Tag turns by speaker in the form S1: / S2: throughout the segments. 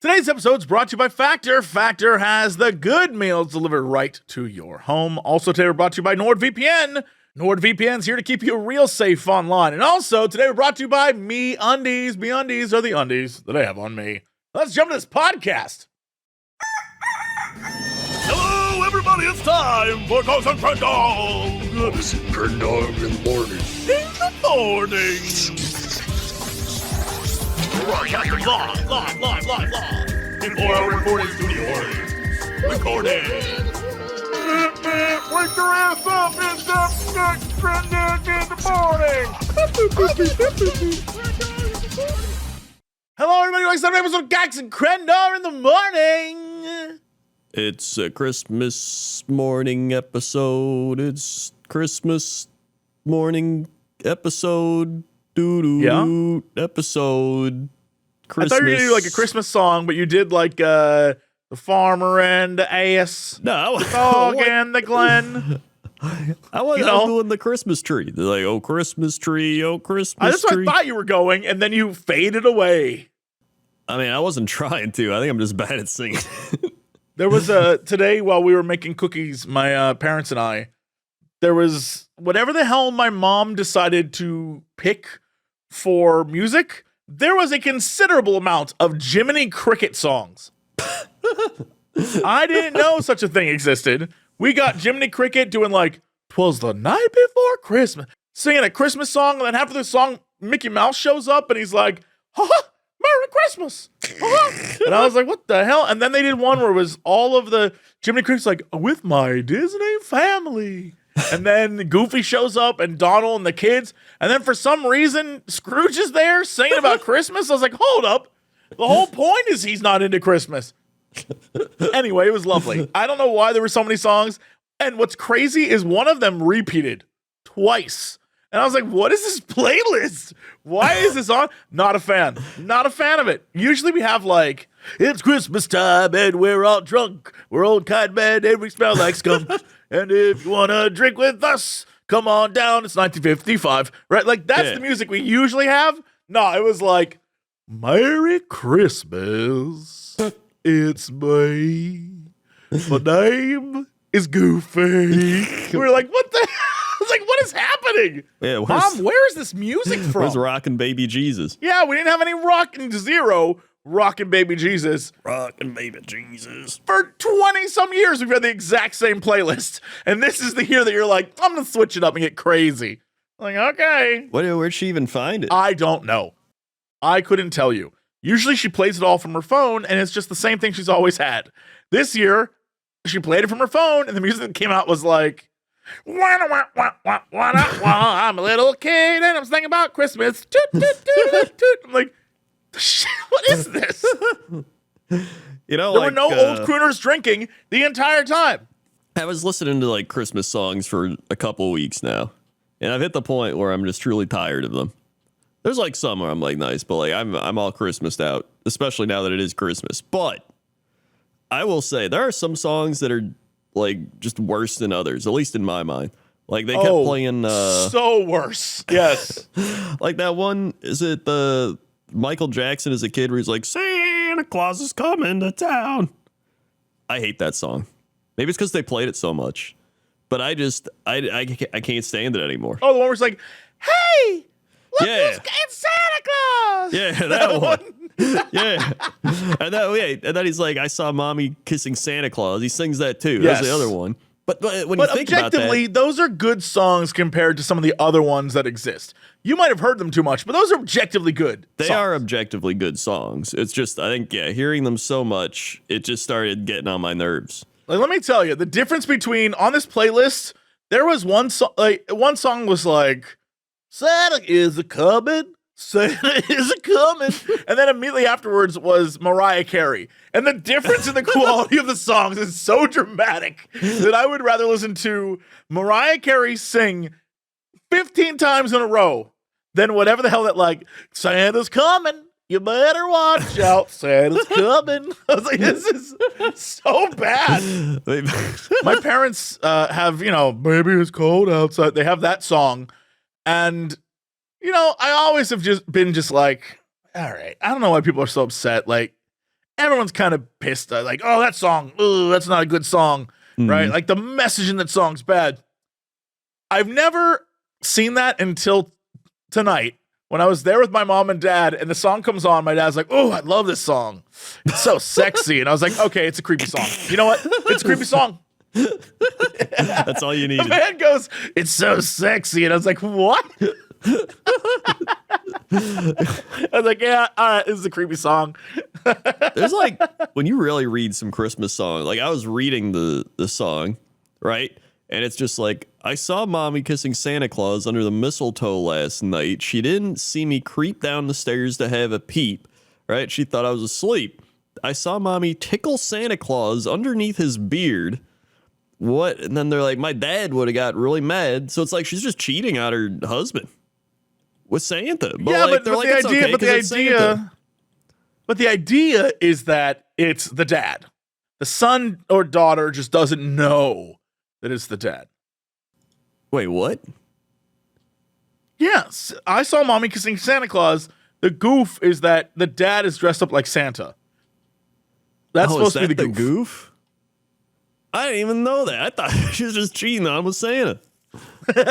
S1: Today's episode is brought to you by Factor. Factor has the good meals delivered right to your home. Also, today we're brought to you by NordVPN. NordVPN's here to keep you real safe online. And also, today we're brought to you by MeUndies. MeUndies are the undies that I have on me. Let's jump to this podcast. Hello, everybody. It's time for Claus and Crendor.
S2: Claus and Crendor in the morning.
S1: In the morning. Broadcasting live. Before our recording studio. Recording. Wake your ass up. It's up. Crendor in the morning. Hello, everybody. Welcome to another episode of Gax and Crendor in the morning.
S3: It's a Christmas morning episode. It's Christmas morning episode. Doo-doo episode. Christmas.
S1: I thought you were going to do like a Christmas song, but you did like the farmer and the ass.
S3: No.
S1: The dog and the Glen.
S3: I was doing the Christmas tree. They're like, oh, Christmas tree, oh, Christmas
S1: That's
S3: tree.
S1: what I thought you were going, and then you faded away.
S3: I mean, I wasn't trying to. I think I'm just bad at singing.
S1: There was today while we were making cookies, my parents and I, there was whatever the hell my mom decided to pick for music. There was a considerable amount of Jiminy Cricket songs. I didn't know such a thing existed. We got Jiminy Cricket doing like, 'twas the night before Christmas, singing a Christmas song, and then after the song, Mickey Mouse shows up and he's like, ha-ha, Merry Christmas. And I was like, what the hell? And then they did one where it was all of the Jiminy Cricket's like, with my Disney family. And then Goofy shows up and Donald and the kids. And then for some reason, Scrooge is there singing about Christmas. I was like, hold up. The whole point is he's not into Christmas. Anyway, it was lovely. I don't know why there were so many songs. And what's crazy is one of them repeated twice. And I was like, what is this playlist? Why is this on? Not a fan. Not a fan of it. Usually we have like, it's Christmas time and we're all drunk. We're old kind men and we smell like skunk. And if you want to drink with us, come on down. It's 1955. Right? Like that's the music we usually have. No, it was like, Merry Christmas. It's me. My name is Goofy. We were like, what the hell? I was like, what is happening?
S3: Yeah,
S1: Mom, where is this music from?
S3: Where's Rockin' Baby Jesus?
S1: Yeah, we didn't have any Rockin' Baby Jesus.
S3: Rockin' Baby Jesus.
S1: For 20-some years, we've had the exact same playlist. And this is the year that you're like, I'm going to switch it up and get crazy. I'm like, okay.
S3: Where'd she even find it?
S1: I don't know. I couldn't tell you. Usually she plays it all from her phone, and it's just the same thing she's always had. This year, she played it from her phone, and the music that came out was like, I'm a little kid, and I'm singing about Christmas. Toot, toot, toot, toot. I'm like, shit, what is this?
S3: You know,
S1: there were no old crooners drinking the entire time.
S3: I was listening to like Christmas songs for a couple of weeks now, and I've hit the point where I'm just truly tired of them. There's like some where I'm like nice, but like I'm all Christmased out, especially now that it is Christmas. But I will say there are some songs that are like just worse than others, at least in my mind. Like they kept playing
S1: so worse. Yes.
S3: Like that one, is it the Michael Jackson as a kid where he's like, Santa Claus is coming to town. I hate that song. Maybe it's because they played it so much. But I can't stand it anymore.
S1: Oh, the one where it's like, hey, look, it's Santa Claus.
S3: Yeah, that one. Yeah. And then he's like, I saw mommy kissing Santa Claus. He sings that too.
S1: Yes.
S3: That's the other one. But when you think about that,
S1: objectively, those are good songs compared to some of the other ones that exist. You might have heard them too much, but those are objectively good.
S3: They are objectively good songs. It's just, I think, hearing them so much, it just started getting on my nerves.
S1: Like, let me tell you, the difference between on this playlist, there was one song. Like one song was like, Santa is a coming. Santa is a coming. And then immediately afterwards was Mariah Carey. And the difference in the quality of the songs is so dramatic that I would rather listen to Mariah Carey sing 15 times in a row than whatever the hell that like, Santa's coming. You better watch out. Santa's coming. I was like, this is so bad. My parents have, Baby It's Cold Outside. They have that song. And I always have just been like, all right, I don't know why people are so upset. Like, everyone's kind of pissed. Like, oh, that song, ooh, that's not a good song, right? Like the message in that song's bad. I've never seen that until tonight when I was there with my mom and dad, and the song comes on. My dad's like, oh, I love this song. It's so sexy. And I was like, okay, it's a creepy song. You know what? It's a creepy song.
S3: That's all you need.
S1: The man goes, it's so sexy. And I was like, what? I was like, yeah, all right, this is a creepy song.
S3: There's like, when you really read some Christmas song, like I was reading the song, right? And it's just like, I saw mommy kissing Santa Claus under the mistletoe last night. She didn't see me creep down the stairs to have a peep, right? She thought I was asleep. I saw mommy tickle Santa Claus underneath his beard. What? And then they're like, my dad would have got really mad. So it's like she's just cheating on her husband with Santa. But
S1: yeah,
S3: like,
S1: but the idea is that it's the dad. The son or daughter just doesn't know that it's the dad.
S3: Wait, what?
S1: Yes, I saw mommy kissing Santa Claus. The goof is that the dad is dressed up like Santa. That's supposed to be the
S3: goof. I didn't even know that. I thought she was just cheating on with Santa.
S1: You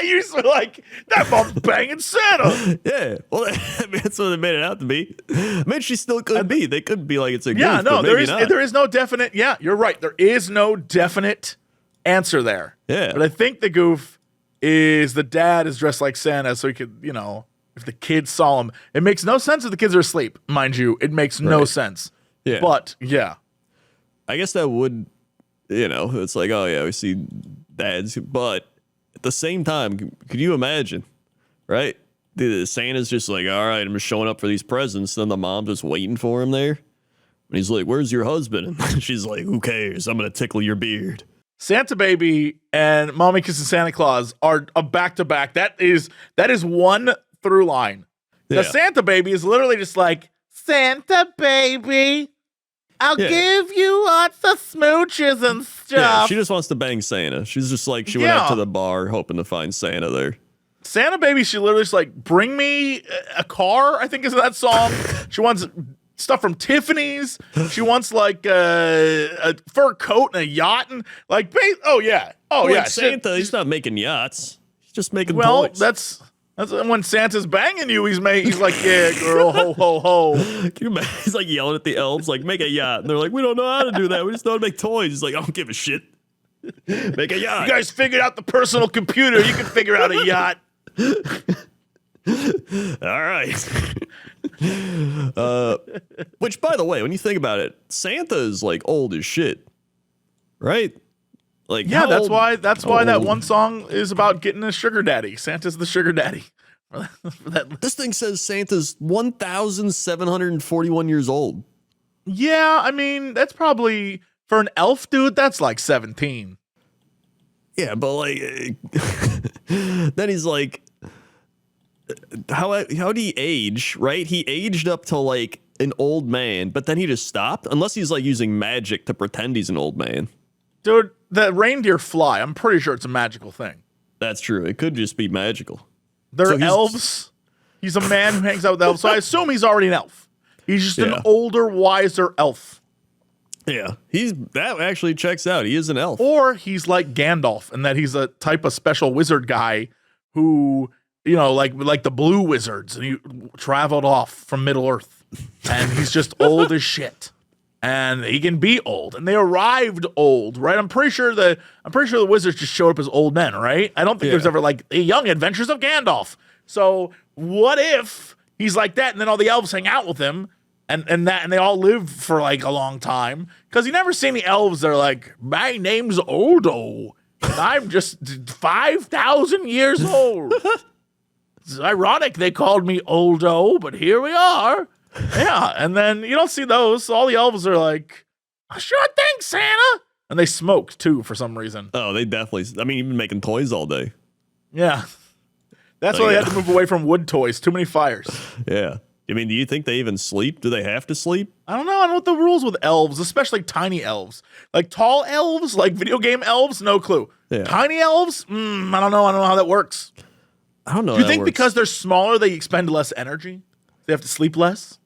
S1: used to like, that mom's banging Santa.
S3: Yeah. Well, I mean, that's what they made it out to be. I mean, she still could be. They could be like, it's a goof.
S1: Yeah, no,
S3: but
S1: there is no definite. Yeah, you're right. There is no definite answer there.
S3: Yeah.
S1: But I think the goof is the dad is dressed like Santa, so he could, you know, if the kids saw him. It makes no sense if the kids are asleep, mind you. It makes no sense.
S3: Yeah.
S1: But, yeah.
S3: I guess that would, you know, it's like, oh, yeah, we see dads. But at the same time, could you imagine, right? The Santa's just like, all right, I'm just showing up for these presents. Then the mom's just waiting for him there. And he's like, where's your husband? And she's like, who cares? I'm going to tickle your beard.
S1: Santa Baby and Mommy Kissing Santa Claus are a back-to-back. That is one through line. The Santa Baby is literally just like, Santa Baby, I'll give you lots of smooches and stuff.
S3: Yeah, she just wants to bang Santa. She's just like, she went out to the bar hoping to find Santa there.
S1: Santa Baby, she literally just like, bring me a car, I think is that song. She wants stuff from Tiffany's. She wants like a fur coat and a yacht and like,
S3: Santa, he's not making yachts. He's just making toys.
S1: That's when Santa's banging you. He's like, yeah, girl, ho ho ho.
S3: Can you imagine? He's like yelling at the elves, like, make a yacht, and they're like, we don't know how to do that. We just know how to make toys. He's like, I don't give a shit. Make a yacht.
S1: You guys figured out the personal computer. You can figure out a yacht.
S3: All right. Which, by the way, when you think about it, Santa is like old as shit, right? Like,
S1: yeah, that's why that one song is about getting a sugar daddy. Santa's the sugar daddy.
S3: This thing says Santa's 1,741 years old.
S1: Yeah, I mean, that's probably for an elf dude. That's like 17.
S3: Yeah, but like, then he's like, how'd he age? Right? He aged up to like an old man, but then he just stopped. Unless he's like using magic to pretend he's an old man.
S1: Dude, the reindeer fly. I'm pretty sure it's a magical thing.
S3: That's true. It could just be magical.
S1: They're elves. He's a man who hangs out with elves, so I assume he's already an elf. He's just an older, wiser elf.
S3: Yeah, that actually checks out. He is an elf.
S1: Or he's like Gandalf, in that he's a type of special wizard guy who, you know, like the blue wizards, and he traveled off from Middle Earth, and he's just old as shit. And he can be old, and they arrived old, right? I'm pretty sure the wizards just showed up as old men, right? I don't think there's ever like the young adventures of Gandalf. So what if he's like that, and then all the elves hang out with him, and they all live for like a long time? Because you never see any elves that are like, my name's Odo, and I'm just 5,000 years old. It's ironic they called me Oldo, but here we are. Yeah, and then you don't see those. So all the elves are like, sure thing, Santa. And they smoke, too, for some reason.
S3: Oh, they definitely. I mean, even making toys all day.
S1: Yeah. That's why they had to move away from wood toys. Too many fires.
S3: Yeah. I mean, do you think they even sleep? Do they have to sleep?
S1: I don't know. I don't know what the rules with elves, especially tiny elves. Like tall elves, like video game elves, no clue. Yeah. Tiny elves, I don't know. I don't know how that works.
S3: I don't know.
S1: Do you think because they're smaller, they expend less energy? They have to sleep less?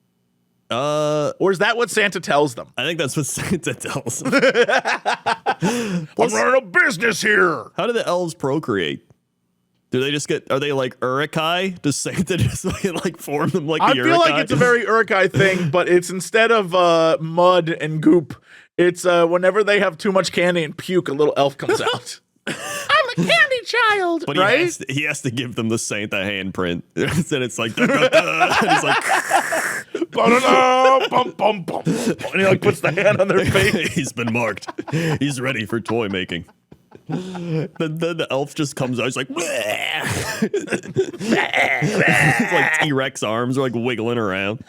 S1: Or is that what Santa tells them?
S3: I think that's what Santa tells them.
S1: I'm running a business here.
S3: How do the elves procreate? Do they just are they like Urukai? Does Santa just like form them like
S1: I
S3: the Urukai?
S1: feel like it's a very Urukai thing, but it's instead of mud and goop, it's whenever they have too much candy and puke, a little elf comes out. I'm a candy child,
S3: but
S1: right?
S3: he has to give them the Santa handprint. And it's like, da, da, da, and he's like,
S1: bum, bum, bum. And he like puts the hand on their face.
S3: He's been marked. He's ready for toy making. Then the elf just comes out. He's like, it's like T-Rex arms are like wiggling around.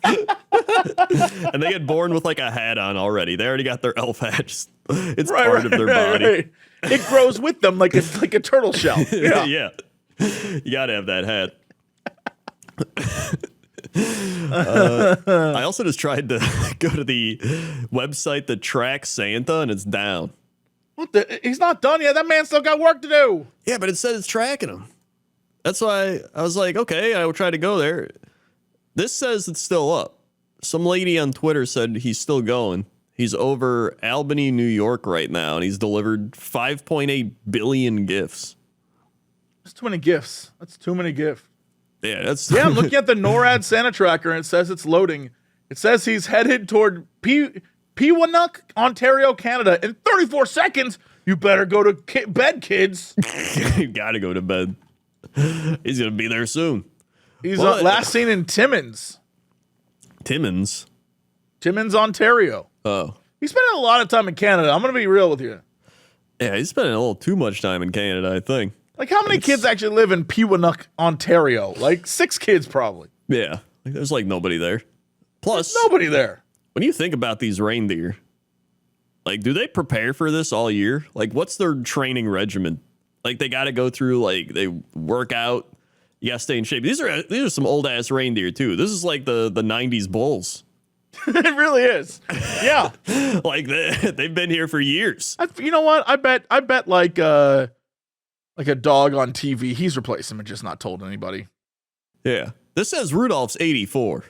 S3: And they get born with like a hat on already. They already got their elf hats. It's part of their body.
S1: Right. It grows with them like it's like a turtle shell. Yeah.
S3: Yeah. You gotta have that hat. I also just tried to go to the website that tracks Santa, and it's down.
S1: What the? He's not done yet. That man still got work to do.
S3: Yeah, but it said it's tracking him. That's why I was like, okay, I will try to go there. This says it's still up. Some lady on Twitter said he's still going. He's over Albany, New York right now, and he's delivered 5.8 billion gifts.
S1: That's too many gifts. That's too many gifts.
S3: Yeah,
S1: I'm looking at the NORAD Santa tracker, and it says it's loading. It says he's headed toward Peewonuk, Ontario, Canada. In 34 seconds, you better go to bed, kids.
S3: You gotta go to bed. He's gonna be there soon.
S1: He's last seen in Timmins, Ontario.
S3: Oh.
S1: He's spending a lot of time in Canada. I'm going to be real with you.
S3: Yeah, he's spending a little too much time in Canada, I think.
S1: Like, how many kids actually live in Peewonuk, Ontario? Like, 6 kids, probably.
S3: Yeah, like, there's like nobody there. Plus,
S1: there's nobody there.
S3: When you think about these reindeer, like, do they prepare for this all year? Like, what's their training regimen? Like, they got to go through, like, they work out. You got to stay in shape. These are some old-ass reindeer, too. This is like the 90s bulls.
S1: It really is. Yeah.
S3: Like, they've been here for years.
S1: You know what? I bet like a dog on TV, he's replaced him and just not told anybody.
S3: Yeah. This says Rudolph's 84.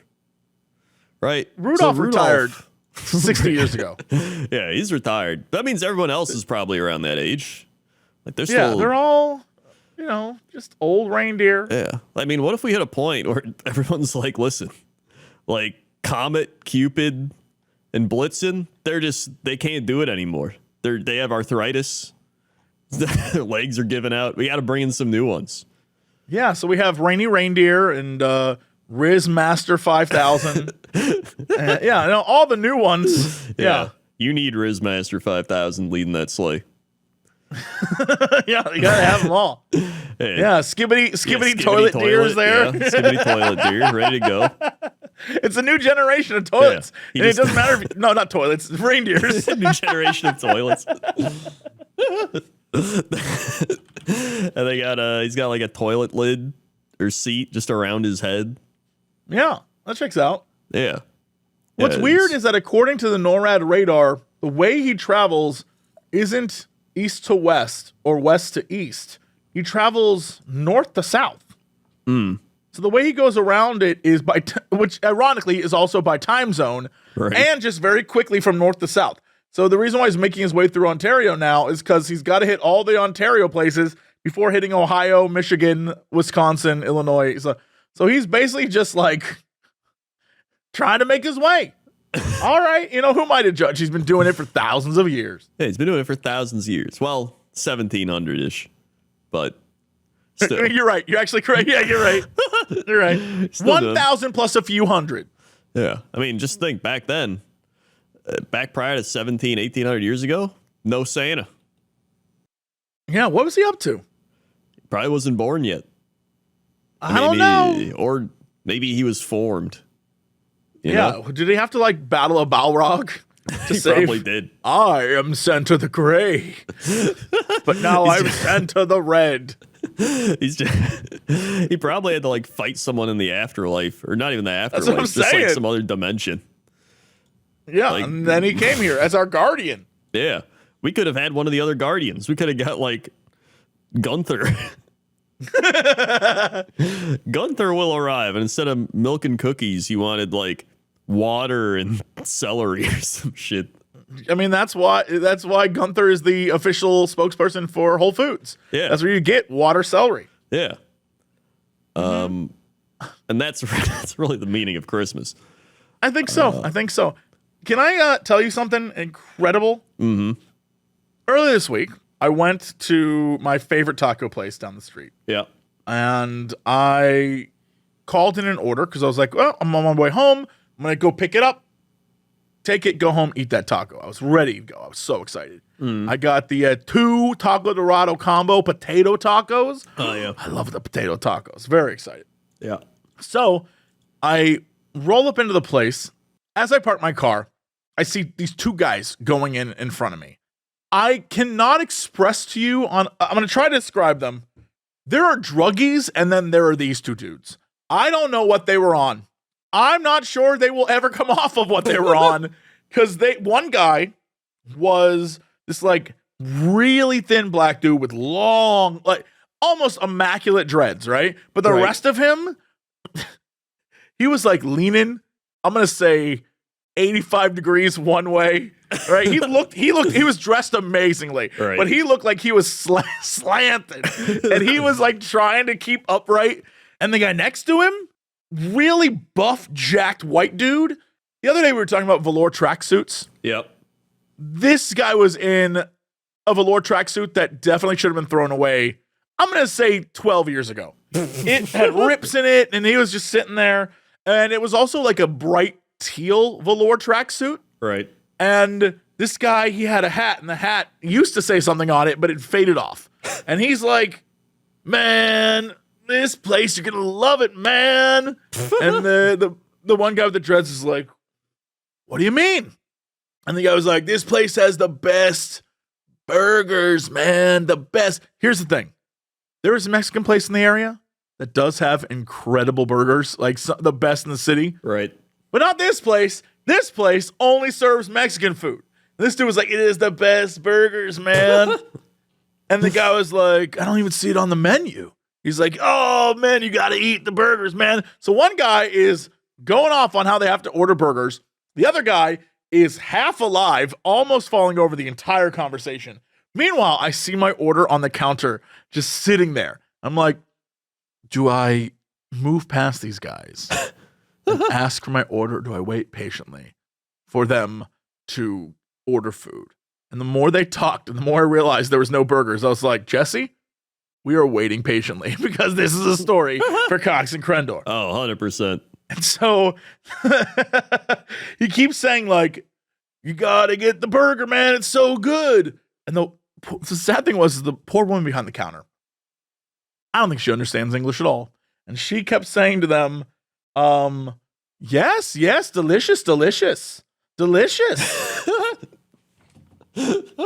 S3: Right?
S1: Rudolph retired 60 years ago.
S3: Yeah, he's retired. That means everyone else is probably around that age. Like, they're still...
S1: Yeah, they're all, just old reindeer.
S3: Yeah. I mean, what if we hit a point where everyone's like, listen, like, Comet, Cupid, and Blitzen, they can't do it anymore. They have arthritis. Their legs are giving out. We got to bring in some new ones.
S1: Yeah, so we have Rainy Reindeer and Riz Master 5000. All the new ones. Yeah.
S3: You need Riz Master 5000 leading that sleigh.
S1: Yeah, you gotta have them all.
S3: Hey.
S1: Yeah, skibbity toilet deer is there.
S3: Yeah, skibbity toilet deer, ready to go.
S1: It's a new generation of toilets.
S3: Yeah,
S1: and it doesn't matter if no, not toilets, reindeers.
S3: New generation of toilets. And he's got like a toilet lid or seat just around his head.
S1: Yeah, that checks out.
S3: Yeah.
S1: What's weird is that according to the NORAD radar, the way he travels isn't east to west or west to east. He travels north to south. So the way he goes around it is which ironically is also by time zone,
S3: right,
S1: and just very quickly from north to south. So the reason why he's making his way through Ontario now is because he's got to hit all the Ontario places before hitting Ohio, Michigan, Wisconsin, Illinois. So he's basically just like trying to make his way. All right, who am I to judge? He's been doing it for thousands of years.
S3: Yeah, he's been doing it for thousands of years. Well, 1700-ish, but still.
S1: You're right. You're actually correct. Yeah, you're right. You're right. 1,000 plus a few hundred.
S3: Yeah. I mean, just think back then, back prior to 1,800 years ago, no Santa.
S1: Yeah, what was he up to?
S3: Probably wasn't born yet.
S1: I don't know.
S3: Or maybe he was formed. You
S1: know? Did he have to like battle a Balrog?
S3: He probably did.
S1: I am Santa the Gray, but now I'm Santa the Red.
S3: He probably had to like fight someone in the afterlife, or not even the afterlife,
S1: That's what I'm
S3: just
S1: saying.
S3: like some other dimension.
S1: Yeah,
S3: like,
S1: and then he came here as our guardian.
S3: Yeah, we could have had one of the other guardians. We could have got like Gunther. Gunther will arrive, and instead of milk and cookies, he wanted like water and celery or some shit.
S1: I mean, that's why Gunther is the official spokesperson for Whole Foods.
S3: Yeah.
S1: That's where you get water celery.
S3: Yeah. And that's really the meaning of Christmas.
S1: I think so. Can I tell you something incredible?
S3: Mm-hmm.
S1: Earlier this week, I went to my favorite taco place down the street.
S3: Yeah.
S1: And I called in an order because I was like, well, I'm on my way home. I'm going to go pick it up, take it, go home, eat that taco. I was ready to go. I was so excited. I got the 2 Taco Dorado combo potato tacos.
S3: Oh, yeah.
S1: I love the potato tacos. Very excited.
S3: Yeah.
S1: So I roll up into the place. As I park my car, I see these 2 guys going in front of me. I cannot express to you I'm going to try to describe them. There are druggies, and then there are these 2 dudes. I don't know what they were on. I'm not sure they will ever come off of what they were on, because one guy was this like really thin black dude with long, like almost immaculate dreads, right? But the rest of him, he was like leaning, I'm going to say 85 degrees one way, right? He was dressed amazingly, but he looked like he was slanted, and he was like trying to keep upright. And the guy next to him, really buff, jacked white dude. The other day we were talking about velour tracksuits.
S3: Yep.
S1: This guy was in a velour tracksuit that definitely should have been thrown away. I'm going to say 12 years ago. It had rips in it, and he was just sitting there. And it was also like a bright teal velour tracksuit.
S3: Right.
S1: And this guy, he had a hat, and the hat used to say something on it, but it faded off. And he's like, man, this place, you're going to love it, man. And the one guy with the dreads is like, what do you mean? And the guy was like, this place has the best burgers, man, the best. Here's the thing. There is a Mexican place in the area that does have incredible burgers, like the best in the city.
S3: Right.
S1: But not this place. This place only serves Mexican food. And this dude was like, it is the best burgers, man. And the guy was like, I don't even see it on the menu. He's like, oh, man, you got to eat the burgers, man. So one guy is going off on how they have to order burgers. The other guy is half alive, almost falling over the entire conversation. Meanwhile, I see my order on the counter just sitting there. I'm like, do I move past these guys and ask for my order? Or do I wait patiently for them to order food? And the more they talked and the more I realized there was no burgers, I was like, Jesse, we are waiting patiently because this is a story for Cox and Crendor.
S3: Oh, 100%.
S1: And so he keeps saying, like, you got to get the burger, man. It's so good. And the sad thing was the poor woman behind the counter, I don't think she understands English at all. And she kept saying to them, yes, delicious, delicious, delicious.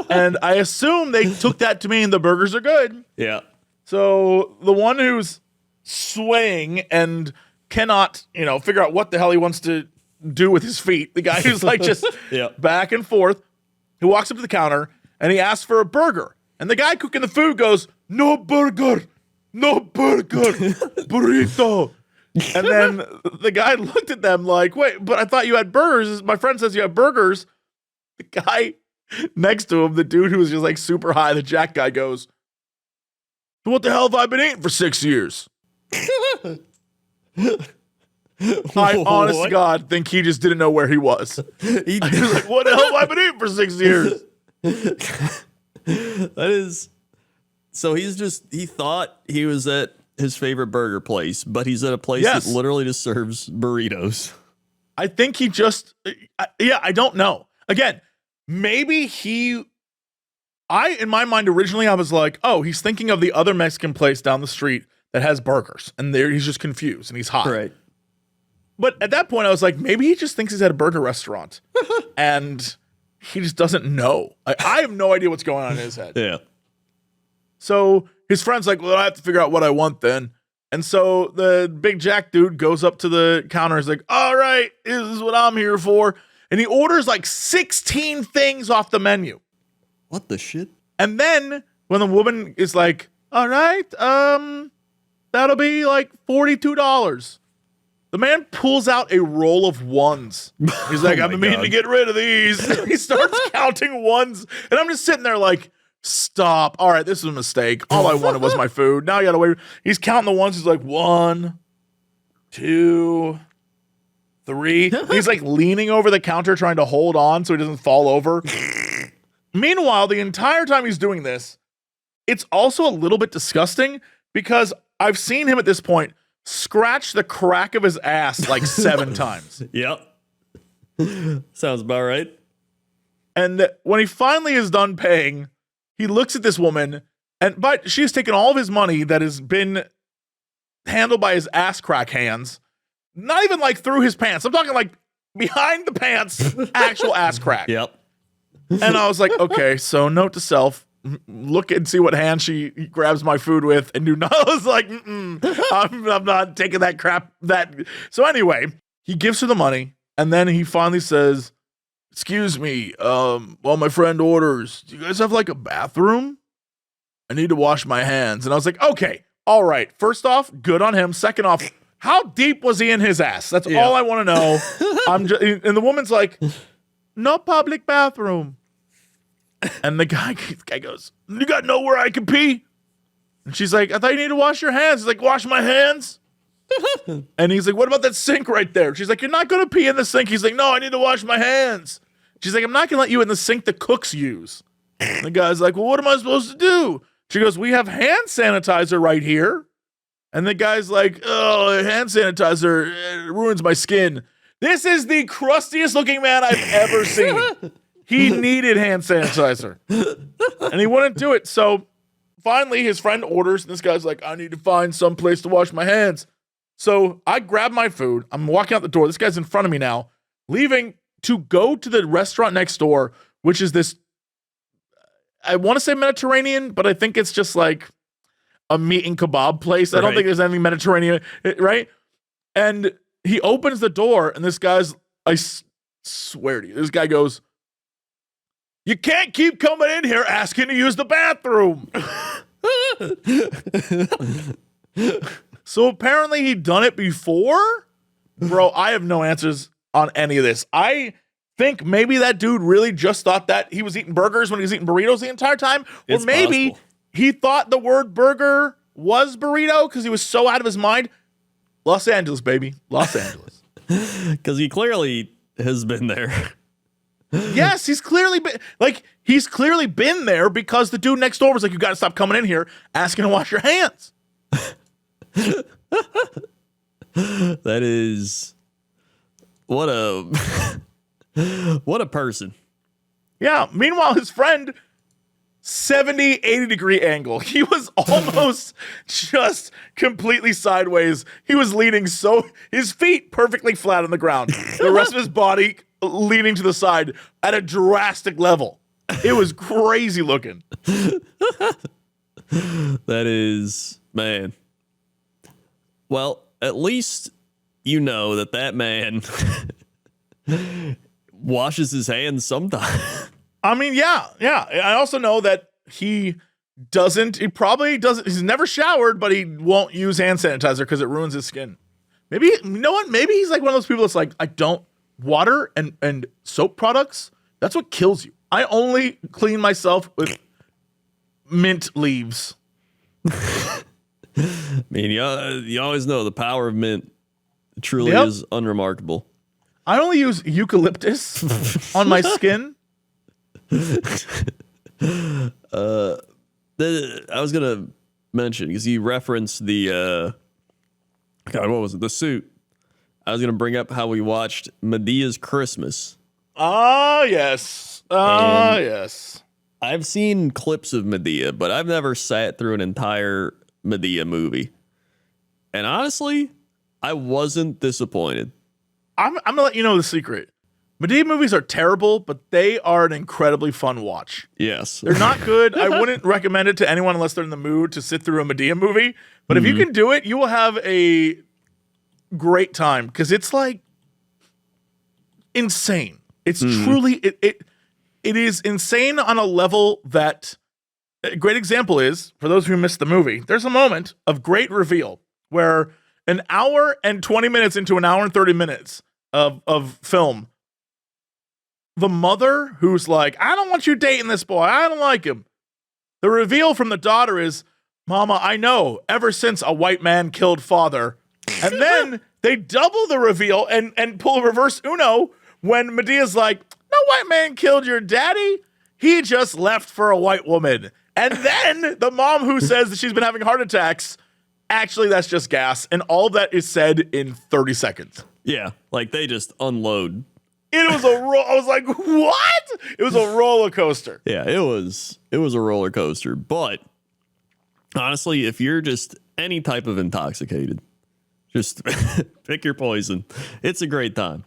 S1: And I assume they took that to mean the burgers are good.
S3: Yeah.
S1: So the one who's swaying and cannot, figure out what the hell he wants to do with his feet, the guy who's like just back and forth, who walks up to the counter and he asks for a burger. And the guy cooking the food goes, no burger, burrito. And then the guy looked at them like, wait, but I thought you had burgers. My friend says you have burgers. The guy next to him, the dude who was just like super high, the jack guy goes, what the hell have I been eating for 6 years? I, honest to God, think he just didn't know where he was. He was like, what the hell have I been eating for 6 years?
S3: That is... So he thought he was at his favorite burger place, but he's at a place that literally just serves burritos.
S1: I think he just... I don't know. Again, maybe in my mind, originally, I was like, oh, he's thinking of the other Mexican place down the street that has burgers, and he's just confused, and he's hot.
S3: Right.
S1: But at that point, I was like, maybe he just thinks he's at a burger restaurant, and he just doesn't know. I have no idea what's going on in his head.
S3: Yeah.
S1: So his friend's like, well, I have to figure out what I want then. And so the big jack dude goes up to the counter and is like, all right, this is what I'm here for. And he orders like 16 things off the menu.
S3: What the shit?
S1: And then when the woman is like, all right, that'll be like $42. The man pulls out a roll of ones. He's like, I've been meaning to get rid of these. He starts counting ones. And I'm just sitting there like, stop. All right, this is a mistake. All I wanted was my food. Now you gotta wait. He's counting the ones. He's like, 1, 2, 3. He's like leaning over the counter trying to hold on so he doesn't fall over. Meanwhile, the entire time he's doing this, it's also a little bit disgusting because I've seen him at this point scratch the crack of his ass like 7 times.
S3: Yep. Sounds about right.
S1: And when he finally is done paying, he looks at this woman, but she's taken all of his money that has been handled by his ass crack hands, not even like through his pants. I'm talking like behind the pants, actual ass crack.
S3: Yep.
S1: And I was like, okay, so note to self, look and see what hand she grabs my food with and do not. I was like, I'm not taking that crap. So anyway, he gives her the money and then he finally says, excuse me, while my friend orders, do you guys have like a bathroom? I need to wash my hands. And I was like, okay, all right. First off, good on him. Second off, how deep was he in his ass? That's all I want to know. And the woman's like, no public bathroom. And the guy goes, you got nowhere I can pee? And she's like, I thought you needed to wash your hands. He's like, wash my hands? And he's like, what about that sink right there? She's like, you're not going to pee in the sink. He's like, no, I need to wash my hands. She's like, I'm not going to let you in the sink the cooks use. And the guy's like, well, what am I supposed to do? She goes, we have hand sanitizer right here. And the guy's like, oh, hand sanitizer ruins my skin. This is the crustiest looking man I've ever seen. He needed hand sanitizer. And he wouldn't do it. So finally, his friend orders, and this guy's like, I need to find some place to wash my hands. So I grab my food. I'm walking out the door. This guy's in front of me now, leaving to go to the restaurant next door, which is this, I want to say Mediterranean, but I think it's just like a meat and kebab place. I don't think there's anything Mediterranean, right? And he opens the door, and this guy's, I swear to you, this guy goes, you can't keep coming in here asking to use the bathroom. So apparently he'd done it before? Bro, I have no answers on any of this. I think maybe that dude really just thought that he was eating burgers when he was eating burritos the entire time. Or maybe possible. He thought the word burger was burrito because he was so out of his mind. Los Angeles, baby. Los Angeles.
S3: Because he clearly has been there.
S1: Yes, he's clearly been there because the dude next door was like, you got to stop coming in here asking to wash your hands.
S3: That is what a person.
S1: Yeah. Meanwhile, his friend, 70, 80 degree angle. He was almost just completely sideways. He was leaning his feet perfectly flat on the ground. The rest of his body leaning to the side at a drastic level. It was crazy looking.
S3: That is, man. Well, at least you know that man washes his hands sometime.
S1: I mean, yeah. I also know that he probably doesn't, he's never showered, but he won't use hand sanitizer because it ruins his skin. Maybe, you know what? Maybe he's like one of those people that's like, I don't, water and soap products, that's what kills you. I only clean myself with mint leaves.
S3: I mean, you always know the power of mint truly is unremarkable.
S1: I only use eucalyptus on my skin.
S3: I was going to mention, because you referenced the, God, what was it? The Suit. I was going to bring up how we watched Medea's Christmas.
S1: Ah, yes. Yes.
S3: I've seen clips of Medea, but I've never sat through an entire Medea movie. And honestly, I wasn't disappointed.
S1: I'm going to let you know the secret. Medea movies are terrible, but they are an incredibly fun watch.
S3: Yes.
S1: They're not good. I wouldn't recommend it to anyone unless they're in the mood to sit through a Medea movie. But if you can do it, you will have a great time because it's like insane. It's truly it is insane on a level that a great example is, for those who missed the movie, there's a moment of great reveal where an hour and 20 minutes into an hour and 30 minutes of film, the mother who's like, I don't want you dating this boy. I don't like him. The reveal from the daughter is, Mama, I know, ever since a white man killed father. And then they double the reveal and pull a reverse Uno when Medea's like, no white man killed your daddy. He just left for a white woman. And then the mom who says that she's been having heart attacks, actually, that's just gas. And all that is said in 30 seconds.
S3: Yeah, like they just unload.
S1: It was I was like, what? It was a roller coaster.
S3: Yeah, it was a roller coaster. But honestly, if you're just any type of intoxicated, just pick your poison. It's a great time.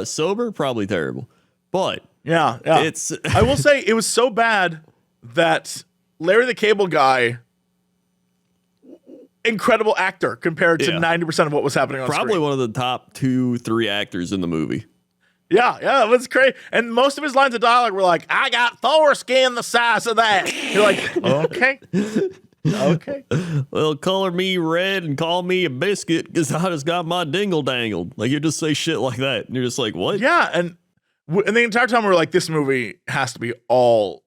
S3: Sober, probably terrible. But
S1: yeah.
S3: It's
S1: I will say it was so bad that Larry the Cable Guy, incredible actor compared to 90% of what was happening on
S3: probably
S1: screen.
S3: one of the top 2-3 actors in the movie.
S1: Yeah, it was great. And most of his lines of dialogue were like, I got foreskin the size of that. You're like, okay. Okay.
S3: Well, color me red and call me a biscuit because I just got my dingle dangled. Like, you just say shit like that. And you're just like, what?
S1: Yeah, and the entire time we were like, this movie has to be all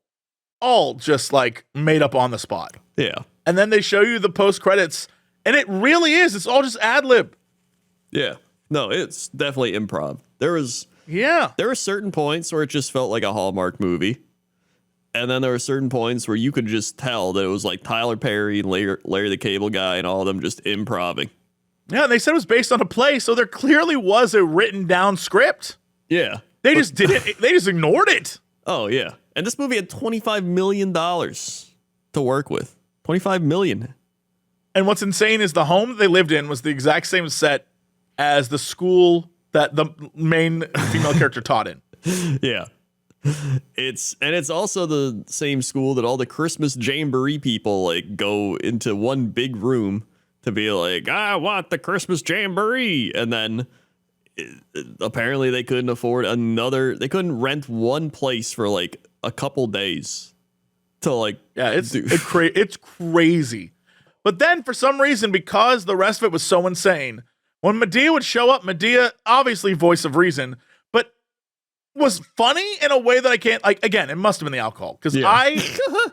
S1: just like made up on the spot.
S3: Yeah.
S1: And then they show you the post credits, and it really is. It's all just ad lib.
S3: Yeah. No, it's definitely improv. There were certain points where it just felt like a Hallmark movie. And then there were certain points where you could just tell that it was like Tyler Perry and Larry the Cable Guy and all of them just improving.
S1: Yeah, and they said it was based on a play, so there clearly was a written down script.
S3: Yeah.
S1: They just didn't. They just ignored it.
S3: Oh, yeah. And this movie had $25 million to work with. $25 million.
S1: And what's insane is the home that they lived in was the exact same set as the school that the main female character taught in.
S3: Yeah. It's also the same school that all the Christmas jamboree people like go into one big room to be like, I want the Christmas jamboree. And then apparently they couldn't afford they couldn't rent one place for like a couple days to like,
S1: it's crazy. But then for some reason, because the rest of it was so insane, when Medea would show up, Medea, obviously voice of reason, but was funny in a way that I can't, like, again, it must have been the alcohol, because I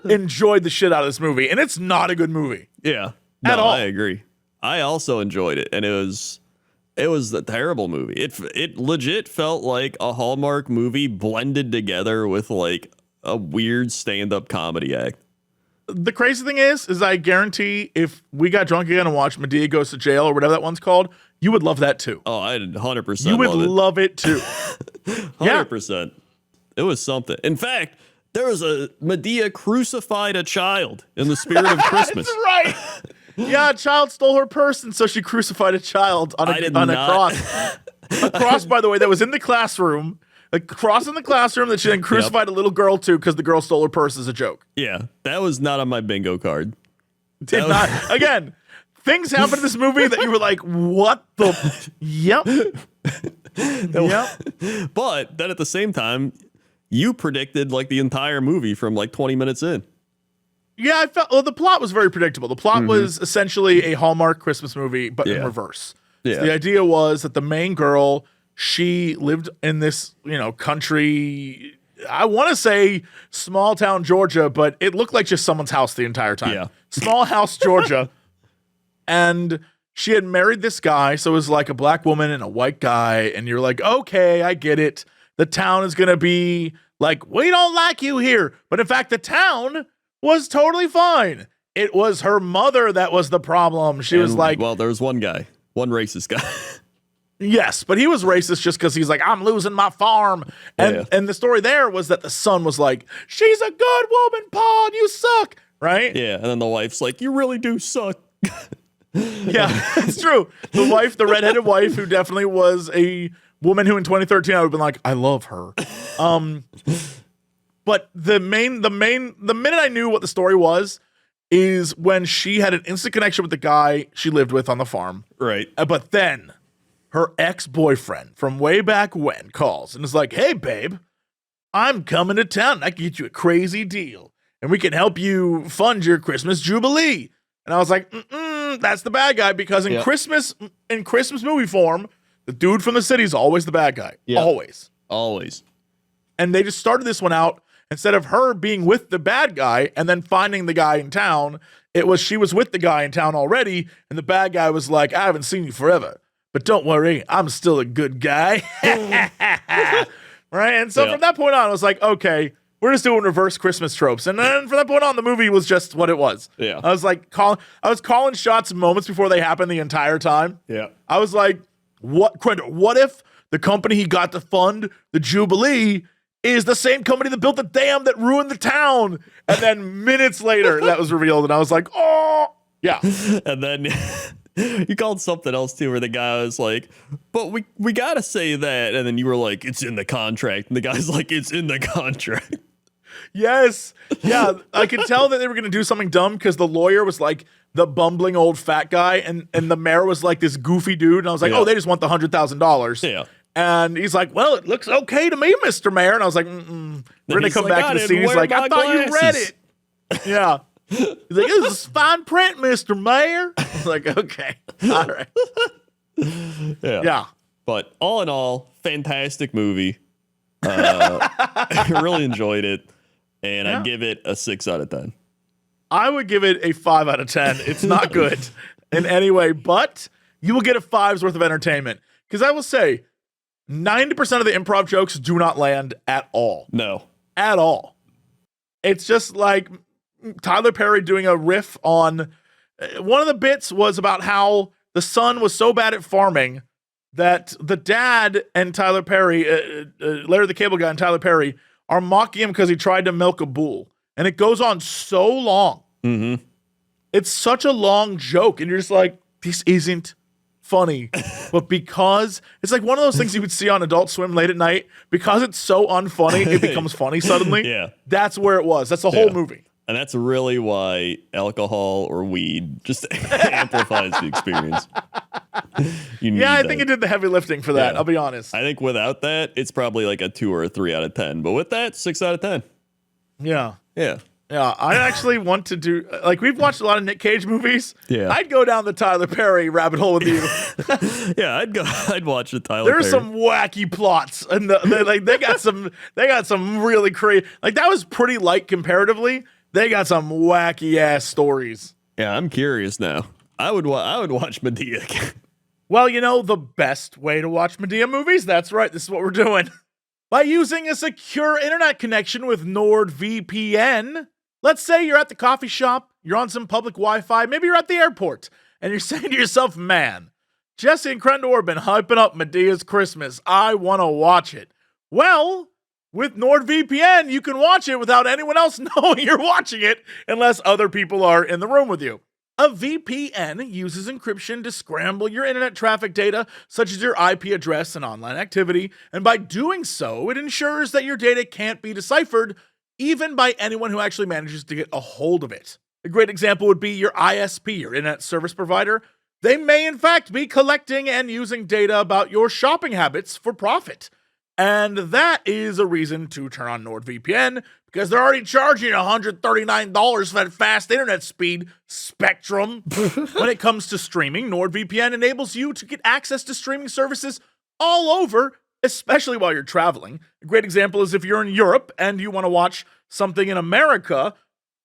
S1: enjoyed the shit out of this movie, and it's not a good movie.
S3: Yeah.
S1: At all.
S3: I agree. I also enjoyed it, and it was a terrible movie. It legit felt like a Hallmark movie blended together with like a weird stand-up comedy act.
S1: The crazy thing is I guarantee if we got drunk again and watched Medea Goes to Jail or whatever that one's called, you would love that too.
S3: Oh, I'd 100%
S1: You would love it too.
S3: 100%. It was something. In fact, there was a Medea crucified a child in the spirit of Christmas.
S1: That's right. Yeah, a child stole her purse, and so she crucified a child on a cross. A cross, by the way, that was in the classroom. A cross in the classroom that she then crucified a little girl to because the girl stole her purse as a joke.
S3: Yeah, that was not on my bingo card.
S1: Did not. Again, things happen in this movie that you were like, what the? Yep. Yep.
S3: But then at the same time, you predicted like the entire movie from like 20 minutes in.
S1: Yeah, I felt the plot was very predictable. The plot was essentially a Hallmark Christmas movie, but in reverse.
S3: Yeah.
S1: So the idea was that the main girl, she lived in this, country. I want to say small town Georgia, but it looked like just someone's house the entire time.
S3: Yeah.
S1: Small house Georgia. And she had married this guy, so it was like a black woman and a white guy, and you're like, okay, I get it. The town is going to be like, we don't like you here. But in fact, the town was totally fine. It was her mother that was the problem. She was like,
S3: well, there was one racist guy.
S1: Yes, but he was racist just because he's like, I'm losing my farm. And the story there was that the son was like, she's a good woman, Paul, and you suck. Right?
S3: Yeah, and then the wife's like, you really do suck.
S1: Yeah, it's true. The wife, the redheaded wife, who definitely was a woman who in 2013 I would have been like, I love her. But the minute I knew what the story was is when she had an instant connection with the guy she lived with on the farm.
S3: Right.
S1: But then her ex-boyfriend from way back when calls and is like, hey, babe, I'm coming to town. I can get you a crazy deal. and we can help you fund your Christmas Jubilee. And I was like, that's the bad guy, because in Christmas movie form, the dude from the city is always the bad guy. Yep.
S3: Always.
S1: And they just started this one out. Instead of her being with the bad guy and then finding the guy in town, it was she was with the guy in town already, and the bad guy was like, I haven't seen you forever, but don't worry, I'm still a good guy. Right? And so from that point on, I was like, okay, we're just doing reverse Christmas tropes. And then from that point on, the movie was just what it was.
S3: Yeah.
S1: I was like, calling shots moments before they happened the entire time.
S3: Yeah.
S1: I was like, Crendor, what if the company he got to fund the Jubilee is the same company that built the dam that ruined the town? And then minutes later, that was revealed, and I was like, oh, yeah.
S3: And then you called something else, too, where the guy was like, but we got to say that. And then you were like, it's in the contract. And the guy's like, it's in the contract.
S1: Yes. Yeah, I could tell that they were going to do something dumb, because the lawyer was like the bumbling old fat guy, and the mayor was like this goofy dude. And I was like, oh, they just want the $100,000.
S3: Yeah.
S1: And he's like, well, it looks okay to me, Mr. Mayor. And I was like, We're going to come back to the scene. He's like, I thought you read it. Yeah. He's like, this is fine print, Mr. Mayor. I was like, okay. All right. Yeah.
S3: But all in all, fantastic movie. I really enjoyed it. And I'd give it a 6 out of 10.
S1: I would give it a 5 out of 10. It's not good in any way, but you will get a 5's worth of entertainment. Because I will say, 90% of the improv jokes do not land at all.
S3: No.
S1: At all. It's just like Tyler Perry doing a riff on... One of the bits was about how the son was so bad at farming that the dad and Tyler Perry, Larry the Cable Guy and Tyler Perry, are mocking him because he tried to milk a bull. And it goes on so long.
S3: Mm-hmm.
S1: It's such a long joke. And you're just like, this isn't funny. But because it's like one of those things you would see on Adult Swim late at night, because it's so unfunny, it becomes funny suddenly.
S3: Yeah.
S1: That's where it was. That's the whole movie.
S3: And that's really why alcohol or weed just amplifies the experience.
S1: I think it did the heavy lifting for that. I'll be honest.
S3: I think without that, it's probably like a 2 or a 3 out of 10. But with that, 6 out of 10.
S1: Yeah.
S3: Yeah.
S1: Yeah, I actually want to do, like, we've watched a lot of Nick Cage movies.
S3: Yeah.
S1: I'd go down the Tyler Perry rabbit hole with you.
S3: Yeah, I'd watch the Tyler Perry.
S1: There's some wacky plots, and they got some really crazy, like, that was pretty light comparatively. They got some wacky ass stories.
S3: Yeah, I'm curious now. I would watch Medea again.
S1: Well, you know, the best way to watch Medea movies, that's right, this is what we're doing. By using a secure internet connection with NordVPN. Let's say you're at the coffee shop, you're on some public Wi-Fi, maybe you're at the airport, and you're saying to yourself, man, Jesse and Crendor have been hyping up Medea's Christmas. I want to watch it. Well, with NordVPN, you can watch it without anyone else knowing you're watching it, unless other people are in the room with you. A VPN uses encryption to scramble your internet traffic data, such as your IP address and online activity, and by doing so, it ensures that your data can't be deciphered, even by anyone who actually manages to get a hold of it. A great example would be your ISP, your internet service provider. They may, in fact, be collecting and using data about your shopping habits for profit. And that is a reason to turn on NordVPN, because they're already charging $139 for that fast internet speed spectrum. When it comes to streaming, NordVPN enables you to get access to streaming services all over, especially while you're traveling. A great example is if you're in Europe and you want to watch something in America.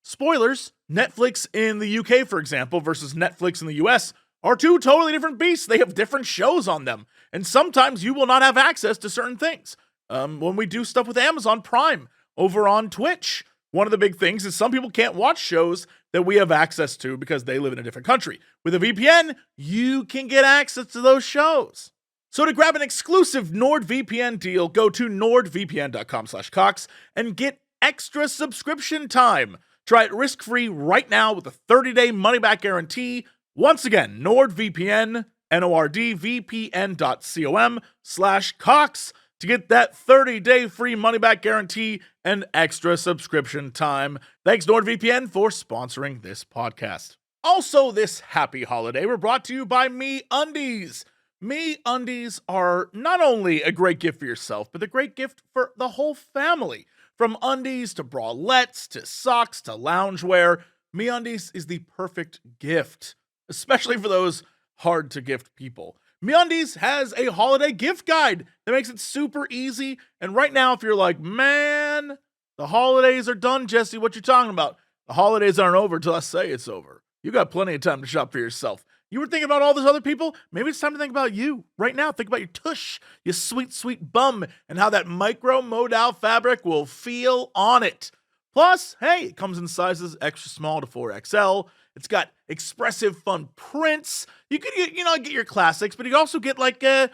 S1: Spoilers, Netflix in the UK, for example, versus Netflix in the US are two totally different beasts. They have different shows on them. And sometimes you will not have access to certain things. When we do stuff with Amazon Prime over on Twitch, one of the big things is some people can't watch shows that we have access to because they live in a different country. With a VPN, you can get access to those shows. So to grab an exclusive NordVPN deal, go to nordvpn.com/Cox and get extra subscription time. Try it risk-free right now with a 30-day money-back guarantee. Once again, NordVPN, nordvpn.com/Cox to get that 30-day free money-back guarantee and extra subscription time. Thanks, NordVPN, for sponsoring this podcast. Also, this happy holiday, we're brought to you by MeUndies. Me undies are not only a great gift for yourself, but a great gift for the whole family. From undies to bralettes to socks to loungewear, Me undies is the perfect gift, especially for those hard to gift people. Me undies has a holiday gift guide that makes it super easy. And right now, if you're like, man, the holidays are done, Jesse, what you talking about? The holidays aren't over till I say it's over. You got plenty of time to shop for yourself. You were thinking about all those other people? Maybe it's time to think about you. Right now, think about your tush, your sweet, sweet bum, and how that micro modal fabric will feel on it. Plus, hey, it comes in sizes extra small to 4XL. It's got expressive, fun prints. You could get your classics, but you could also get pizzas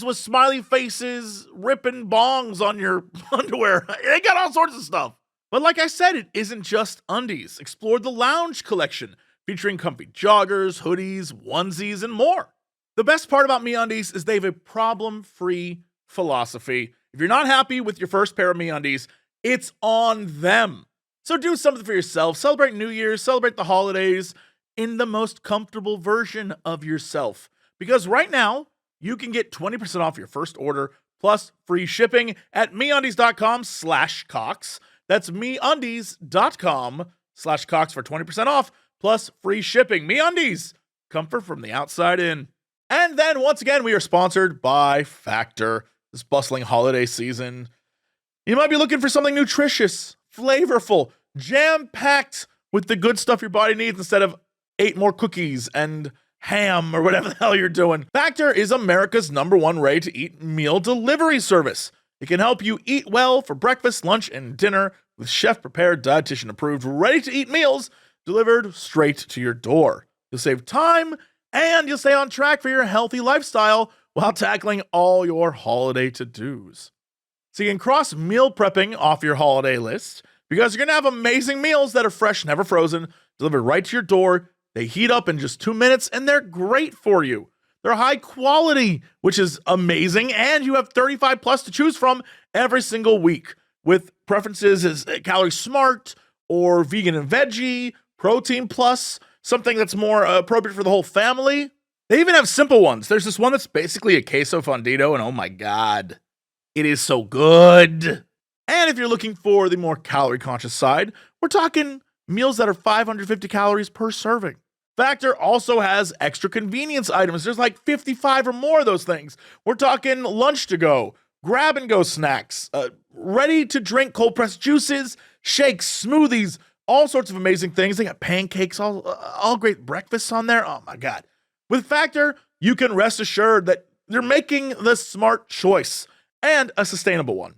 S1: with smiley faces, ripping bongs on your underwear. They got all sorts of stuff. But like I said, it isn't just undies. Explore the lounge collection, featuring comfy joggers, hoodies, onesies, and more. The best part about MeUndies is they have a problem-free philosophy. If you're not happy with your first pair of MeUndies, it's on them. So do something for yourself. Celebrate New Year's, celebrate the holidays in the most comfortable version of yourself. Because right now, you can get 20% off your first order plus free shipping at MeUndies.com/Cox. That's MeUndies.com/Cox for 20% off plus free shipping. MeUndies, comfort from the outside in. And then once again, we are sponsored by Factor. This bustling holiday season, you might be looking for something nutritious, flavorful, jam-packed with the good stuff your body needs instead of 8 more cookies and ham or whatever the hell you're doing. Factor is America's #1 ready-to-eat meal delivery service. It can help you eat well for breakfast, lunch, and dinner with chef-prepared, dietitian-approved, ready-to-eat meals delivered straight to your door. You'll save time and you'll stay on track for your healthy lifestyle while tackling all your holiday to-dos. So you can cross meal prepping off your holiday list because you're going to have amazing meals that are fresh, never frozen, delivered right to your door. They heat up in just 2 minutes and they're great for you. They're high quality, which is amazing, and you have 35 plus to choose from every single week with preferences as calorie smart or vegan and veggie, protein plus, something that's more appropriate for the whole family. They even have simple ones. There's this one that's basically a queso fundido, and oh my God, it is so good. And if you're looking for the more calorie conscious side, we're talking meals that are 550 calories per serving. Factor also has extra convenience items. There's like 55 or more of those things. We're talking lunch to go, grab and go snacks, ready to drink cold pressed juices, shakes, smoothies, all sorts of amazing things. They got pancakes, all great breakfasts on there. Oh my God. With Factor, you can rest assured that you're making the smart choice and a sustainable one.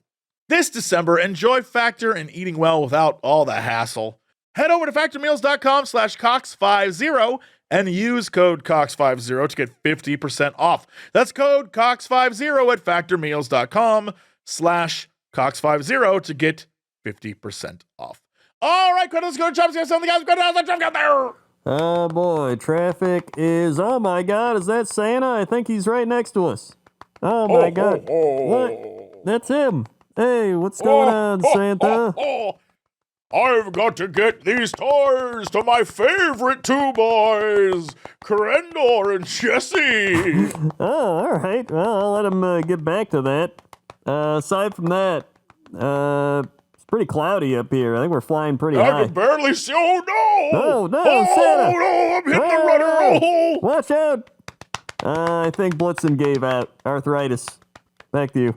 S1: This December, enjoy Factor and eating well without all the hassle. Head over to factormeals.com/Cox50 and use code Cox50 to get 50% off. That's code Cox50 at factormeals.com/Cox50 to get 50% off. All right, let's go to Trump's got something else. Let's Trump out there.
S4: Oh boy, traffic is, oh my God, is that Santa? I think he's right next to us. Oh my God. What? That's him. Hey, what's going on, Santa?
S2: I've got to get these toys to my favorite two boys, Crendor and Jesse.
S4: Oh, all right. Well, I'll let him get back to that. Aside from that, it's pretty cloudy up here. I think we're flying pretty high.
S2: I can barely see. Oh, no.
S4: Oh, no, Santa.
S2: Oh, no, I'm hitting the rudder. Oh.
S4: Watch out. I think Blitzen gave out. Arthritis. Back to you.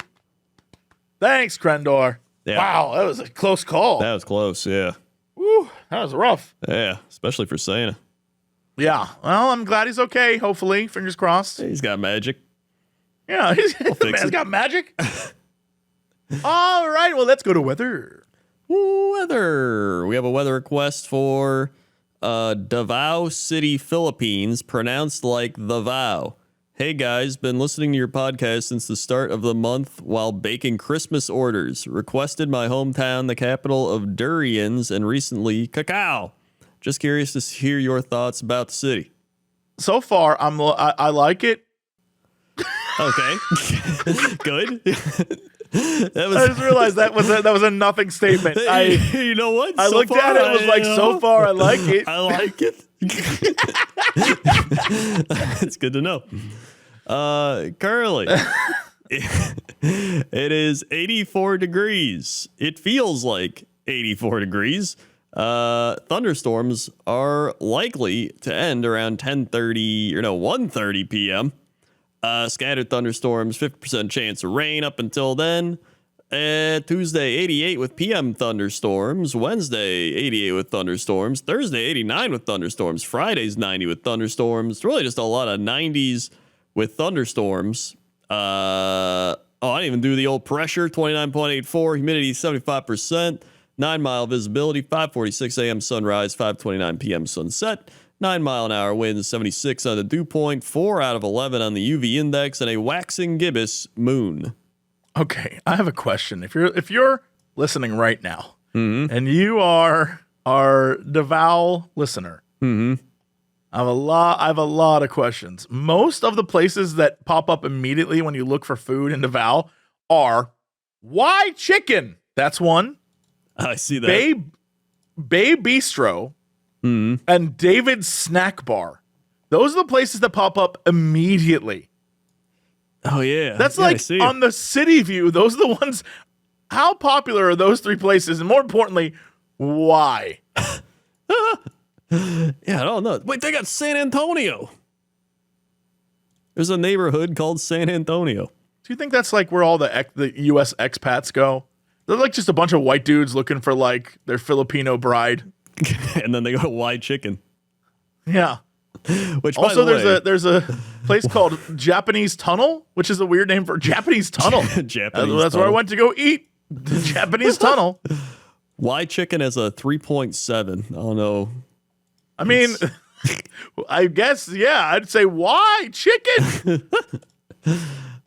S1: Thanks, Crendor.
S3: Yeah.
S1: Wow, that was a close call.
S3: That was close, yeah.
S1: Woo, that was rough.
S3: Yeah, especially for Santa.
S1: Yeah, well, I'm glad he's okay, hopefully. Fingers crossed.
S3: He's got magic.
S1: Yeah, the man's got magic. All right, well, let's go to weather.
S3: Weather. We have a weather request for Davao City, Philippines, pronounced like the vow. Hey guys, been listening to your podcast since the start of the month while baking Christmas orders. Requested my hometown, the capital of durians, and recently cacao. Just curious to hear your thoughts about the city.
S1: So far, I like it.
S3: Okay, good.
S1: I just realized that was a nothing statement.
S3: You know what?
S1: I looked at it and was like, so far, I like it.
S3: I like it. It's good to know. Currently, it is 84 degrees. It feels like 84 degrees. Thunderstorms are likely to end around 1:30 p.m. Scattered thunderstorms, 50% chance of rain up until then. Tuesday, 88 with PM thunderstorms. Wednesday, 88 with thunderstorms. Thursday, 89 with thunderstorms. Friday's 90 with thunderstorms. It's really just a lot of 90s with thunderstorms. I didn't even do the old pressure, 29.84. Humidity, 75%. 9-mile visibility, 5:46 a.m. sunrise, 5:29 p.m. sunset. 9-mile-an-hour winds, 76 on the dew point, 4 out of 11 on the UV index, and a waxing gibbous moon.
S1: Okay, I have a question. If you're listening right now, and you are our Deval listener, I have a lot of questions. Most of the places that pop up immediately when you look for food in Deval are why chicken? That's one.
S3: I see that.
S1: Bay Bistro and David's Snack Bar. Those are the places that pop up immediately.
S3: Oh, yeah.
S1: That's
S3: yeah,
S1: like on the city view. Those are the ones. How popular are those three places? And more importantly, why?
S3: Yeah, I don't know. Wait, they got San Antonio. There's a neighborhood called San Antonio.
S1: Do you think that's like where all the U.S. expats go? They're like just a bunch of white dudes looking for like their Filipino bride.
S3: And then they go to Why Chicken.
S1: Yeah.
S3: Which,
S1: Also,
S3: by the way,
S1: there's a place called Japanese Tunnel, which is a weird name for Japanese Tunnel. That's where I went to go eat. The Japanese Tunnel.
S3: Why Chicken has a 3.7. I don't know.
S1: I mean, I guess, yeah, I'd say why chicken?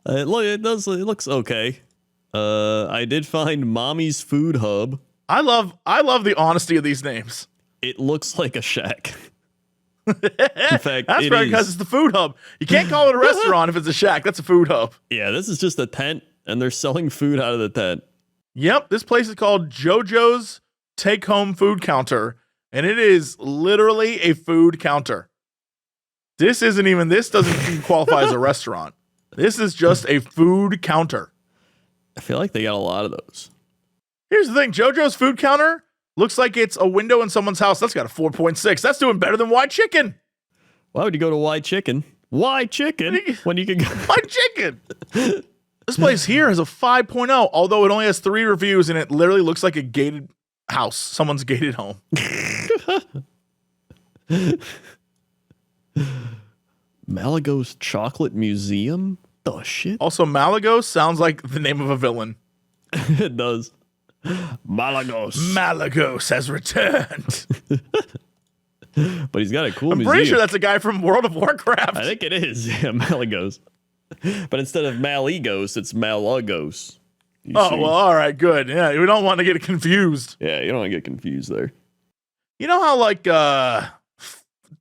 S3: It looks okay. I did find Mommy's Food Hub.
S1: I love the honesty of these names.
S3: It looks like a shack. In fact,
S1: that's right, because it's the food hub. You can't call it a restaurant if it's a shack. That's a food hub.
S3: Yeah, this is just a tent, and they're selling food out of the tent.
S1: Yep, this place is called JoJo's Take Home Food Counter, and it is literally a food counter. This doesn't even qualify as a restaurant. This is just a food counter.
S3: I feel like they got a lot of those.
S1: Here's the thing, JoJo's Food Counter looks like it's a window in someone's house. That's got a 4.6. That's doing better than Why Chicken.
S3: Why would you go to Why Chicken? Why Chicken? When you can go
S1: Why Chicken? This place here has a 5.0, although it only has 3 reviews, and it literally looks like a gated house. Someone's gated home.
S3: Malagos Chocolate Museum? The shit?
S1: Also, Malagos sounds like the name of a villain.
S3: It does. Malagos.
S1: Malagos has returned.
S3: But he's got a cool museum.
S1: I'm pretty sure that's a guy from World of Warcraft.
S3: I think it is. Yeah, Malagos. But instead of Maligos, it's Malagos.
S1: Well, all right, good. Yeah, we don't want to get confused.
S3: Yeah, you don't want to get confused there.
S1: You know how like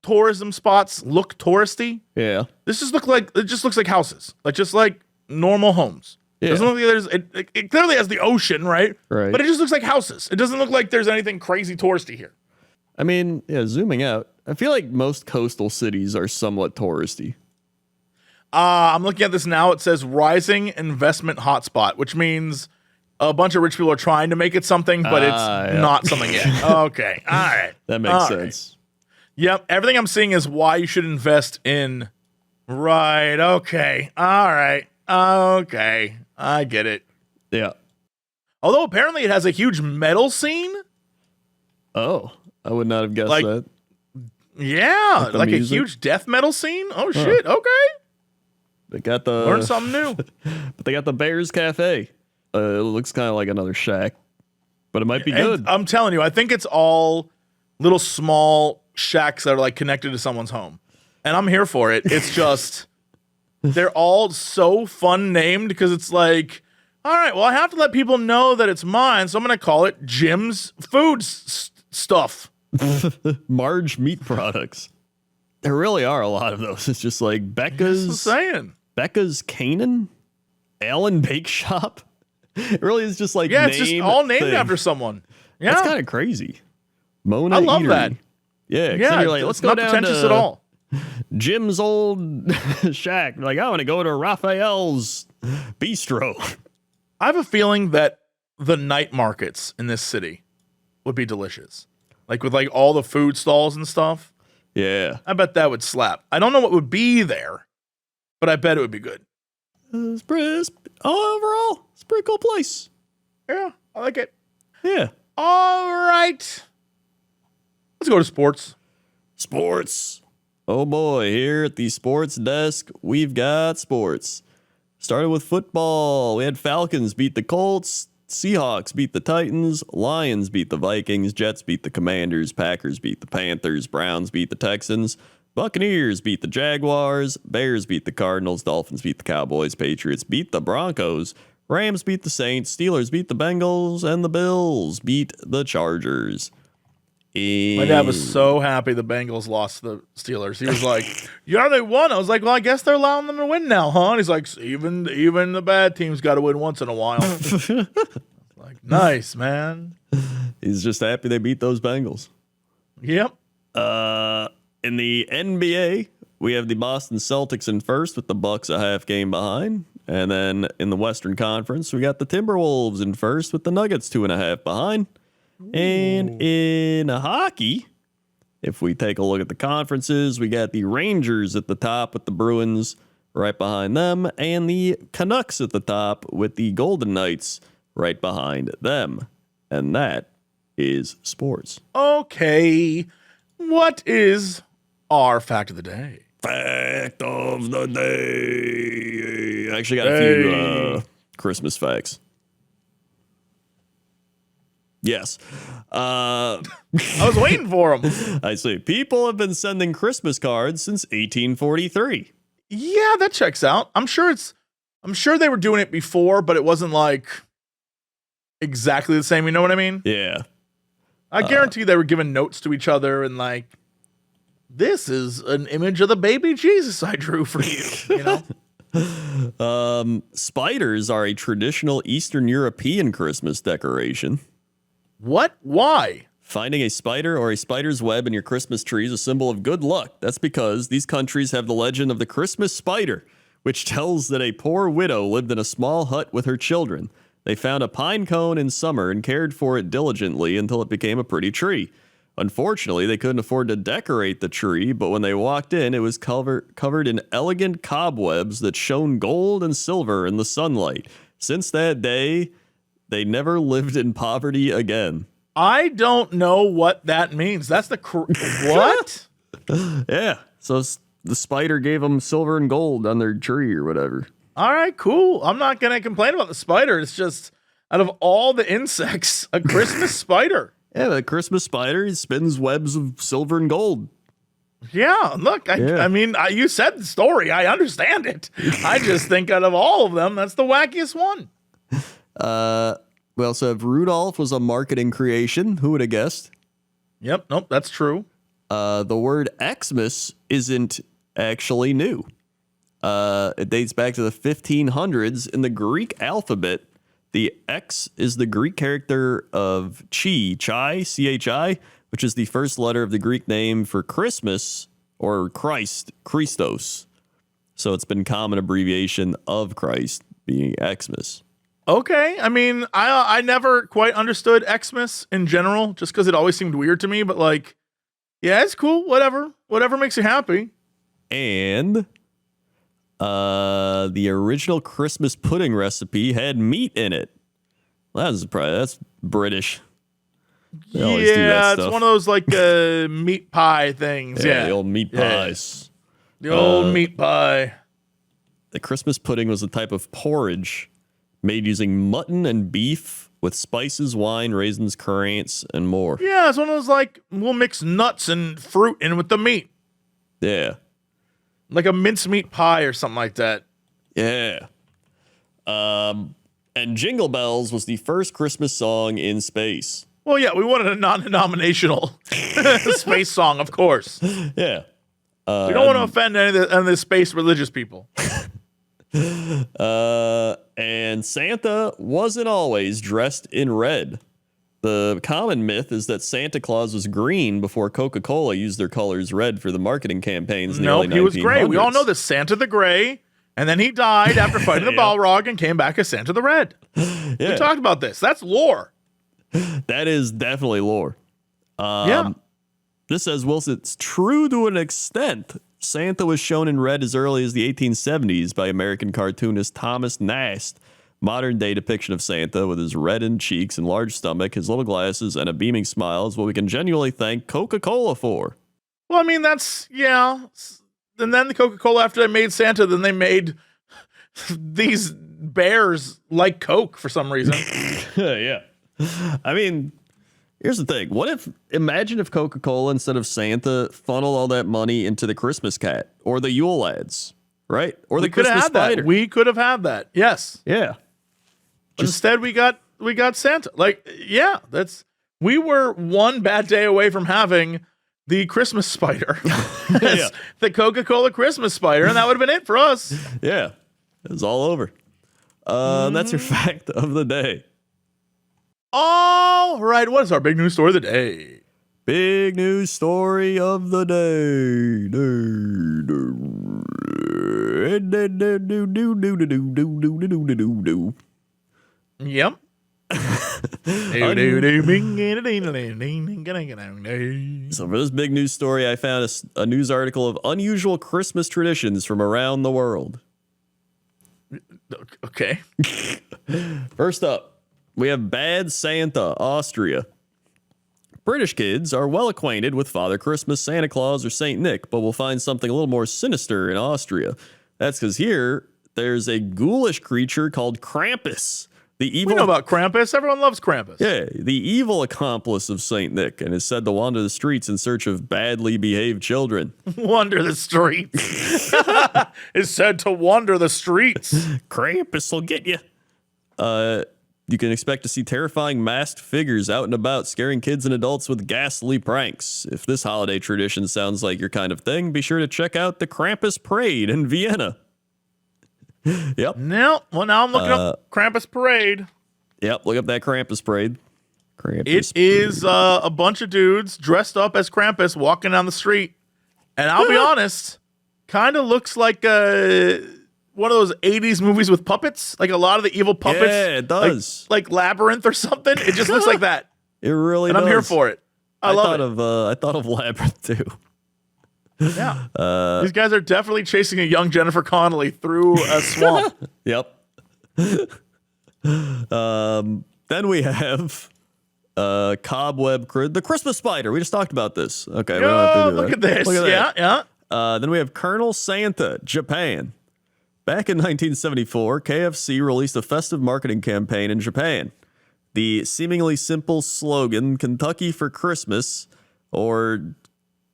S1: tourism spots look touristy?
S3: Yeah.
S1: It just looks like houses, just like normal homes.
S3: Yeah.
S1: Doesn't look like it clearly has the ocean, right?
S3: Right.
S1: But it just looks like houses. It doesn't look like there's anything crazy touristy here.
S3: I mean, yeah, zooming out, I feel like most coastal cities are somewhat touristy.
S1: I'm looking at this now. It says rising investment hotspot, which means a bunch of rich people are trying to make it something, but it's not something yet. Okay. All right.
S3: That makes sense.
S1: Right. Yep. Everything I'm seeing is why you should invest in. Right. Okay. All right. Okay. I get it.
S3: Yeah.
S1: Although apparently it has a huge metal scene.
S3: Oh, I would not have guessed that.
S1: Yeah.
S3: With the
S1: Like
S3: music?
S1: a huge death metal scene. Oh, shit. Okay.
S3: They got the
S1: Learn something new.
S3: But they got the Bears Cafe. It looks kind of like another shack, but it might be good.
S1: And I'm telling you, I think it's all little small shacks that are like connected to someone's home. And I'm here for it. It's just, they're all so fun named because it's like, all right, well, I have to let people know that it's mine. So I'm going to call it Jim's Food Stuff.
S3: Marge Meat Products. There really are a lot of those. It's just like Becca's.
S1: That's what I'm saying.
S3: Becca's Canaan? Allen Bake Shop? It really is just like
S1: it's just all named after someone. Yeah.
S3: That's kind of crazy. Mona
S1: I love
S3: Eatery.
S1: that.
S3: Yeah,
S1: Yeah,
S3: you're like, let's
S1: it's
S3: go
S1: not
S3: down
S1: pretentious
S3: to,
S1: at all.
S3: Jim's old shack. Like, I want to go to Raphael's bistro.
S1: I have a feeling that the night markets in this city would be delicious. Like with like all the food stalls and stuff.
S3: Yeah.
S1: I bet that would slap. I don't know what would be there, but I bet it would be good.
S3: Overall, it's a pretty cool place.
S1: Yeah, I like it.
S3: Yeah.
S1: All right. Let's go to sports.
S3: Sports. Oh boy, here at the sports desk, we've got sports. Started with football. We had Falcons beat the Colts, Seahawks beat the Titans, Lions beat the Vikings, Jets beat the Commanders, Packers beat the Panthers, Browns beat the Texans, Buccaneers beat the Jaguars, Bears beat the Cardinals, Dolphins beat the Cowboys, Patriots beat the Broncos, Rams beat the Saints, Steelers beat the Bengals, and the Bills beat the Chargers.
S1: My dad was so happy the Bengals lost to the Steelers. He was like, yeah, they won. I was like, well, I guess they're allowing them to win now, huh? And he's like, even the bad teams got to win once in a while. Like, nice, man.
S3: He's just happy they beat those Bengals.
S1: Yep.
S3: In the NBA, we have the Boston Celtics in first with the Bucks a half game behind. And then in the Western Conference, we got the Timberwolves in first with the Nuggets 2.5 behind. And in hockey, if we take a look at the conferences, we got the Rangers at the top with the Bruins right behind them, and the Canucks at the top with the Golden Knights right behind them. And that is sports.
S1: Okay. What is our fact of the day?
S3: Fact of the day. I actually got a few Christmas facts. Yes.
S1: I was waiting for him.
S3: I see. People have been sending Christmas cards since 1843.
S1: Yeah, that checks out. I'm sure they were doing it before, but it wasn't like exactly the same. You know what I mean?
S3: Yeah.
S1: I guarantee they were giving notes to each other and like, this is an image of the baby Jesus I drew for you. You know?
S3: Spiders are a traditional Eastern European Christmas decoration.
S1: What? Why?
S3: Finding a spider or a spider's web in your Christmas tree is a symbol of good luck. That's because these countries have the legend of the Christmas spider, which tells that a poor widow lived in a small hut with her children. They found a pine cone in summer and cared for it diligently until it became a pretty tree. Unfortunately, they couldn't afford to decorate the tree, but when they walked in, it was covered in elegant cobwebs that shone gold and silver in the sunlight. Since that day, they never lived in poverty again.
S1: I don't know what that means. That's the what?
S3: Yeah. So the spider gave them silver and gold on their tree or whatever.
S1: All right, cool. I'm not going to complain about the spider. It's just out of all the insects, a Christmas spider.
S3: Yeah, the Christmas spider, he spins webs of silver and gold.
S1: Yeah, look, I mean, you said the story. I understand it. I just think out of all of them, that's the wackiest one.
S3: We also have Rudolph was a marketing creation. Who would have guessed?
S1: Yep, nope, that's true.
S3: The word Xmas isn't actually new. It dates back to the 1500s. In the Greek alphabet, the X is the Greek character of chai, C-H-I, which is the first letter of the Greek name for Christmas or Christ, Christos. So it's been common abbreviation of Christ being Xmas.
S1: Okay, I mean, I never quite understood Xmas in general, just because it always seemed weird to me. But like, yeah, it's cool. Whatever makes you happy.
S3: And the original Christmas pudding recipe had meat in it. That's British. They always do that
S1: Yeah, it's
S3: stuff.
S1: one of those like meat pie things. Yeah,
S3: the old meat pies.
S1: The old meat pie.
S3: The Christmas pudding was a type of porridge made using mutton and beef with spices, wine, raisins, currants, and more.
S1: Yeah, it's one of those like we'll mix nuts and fruit in with the meat,
S3: Yeah.
S1: like a mincemeat pie or something like that.
S3: Yeah. And Jingle Bells was the first Christmas song in space.
S1: Well, yeah, we wanted a non-denominational space song, of course.
S3: Yeah.
S1: We don't want to offend any of the space religious people.
S3: And Santa wasn't always dressed in red. The common myth is that Santa Claus was green before Coca-Cola used their colors red for the marketing campaigns in the early 1900s.
S1: Nope, he was gray. We all know this Santa the Gray, and then he died after fighting the Balrog and came back as Santa the Red. Yeah. We talked about this. That's lore.
S3: That is definitely lore. This says, Wilson, it's true to an extent. Santa was shown in red as early as the 1870s by American cartoonist Thomas Nast. Modern-day depiction of Santa with his reddened cheeks and large stomach, his little glasses, and a beaming smile is what we can genuinely thank Coca-Cola for.
S1: Well, I mean, that's, yeah. And then the Coca-Cola, after they made Santa, then they made these bears like Coke for some reason.
S3: Yeah. I mean, here's the thing. Imagine if Coca-Cola, instead of Santa, funneled all that money into the Christmas cat or the Yule lads, right? Or the Christmas spider.
S1: We could have had that. Yes.
S3: Yeah.
S1: But instead, we got Santa. Like, yeah, we were one bad day away from having the Christmas spider, the Coca-Cola Christmas spider, and that would have been it for us.
S3: Yeah, it was all over. That's your fact of the day.
S1: All right, what is our big news story of the day?
S3: Big news story of the day.
S1: Yep. So
S3: for this big news story, I found a news article of unusual Christmas traditions from around the world.
S1: Okay.
S3: First up, we have Bad Santa, Austria. British kids are well acquainted with Father Christmas, Santa Claus, or Saint Nick, but will find something a little more sinister in Austria. That's because here, there's a ghoulish creature called Krampus. We
S1: know about Krampus. Everyone loves Krampus.
S3: Yeah, the evil accomplice of Saint Nick, and is said to wander the streets in search of badly behaved children.
S1: Wander the streets. Is said to wander the streets.
S3: Krampus will get you. You can expect to see terrifying masked figures out and about, scaring kids and adults with ghastly pranks. If this holiday tradition sounds like your kind of thing, be sure to check out the Krampus Parade in Vienna. Yep.
S1: No. Well, now I'm looking up Krampus Parade.
S3: Yep. Look up that Krampus Parade.
S1: It is a bunch of dudes dressed up as Krampus walking down the street. And I'll be honest, kind of looks like one of those 80s movies with puppets. Like a lot of the evil puppets.
S3: Yeah, it does.
S1: Like Labyrinth or something. It just looks like that.
S3: It really does.
S1: And I'm here for it. I love it.
S3: I thought of Labyrinth too.
S1: Yeah. These guys are definitely chasing a young Jennifer Connelly through a swamp.
S3: Yep. Then we have Cobweb the Christmas spider. We just talked about this. Okay. We don't have to do
S1: look
S3: that.
S1: at this.
S3: Look at
S1: Yeah.
S3: Then we have Colonel Santa, Japan. Back in 1974, KFC released a festive marketing campaign in Japan. The seemingly simple slogan, Kentucky for Christmas, or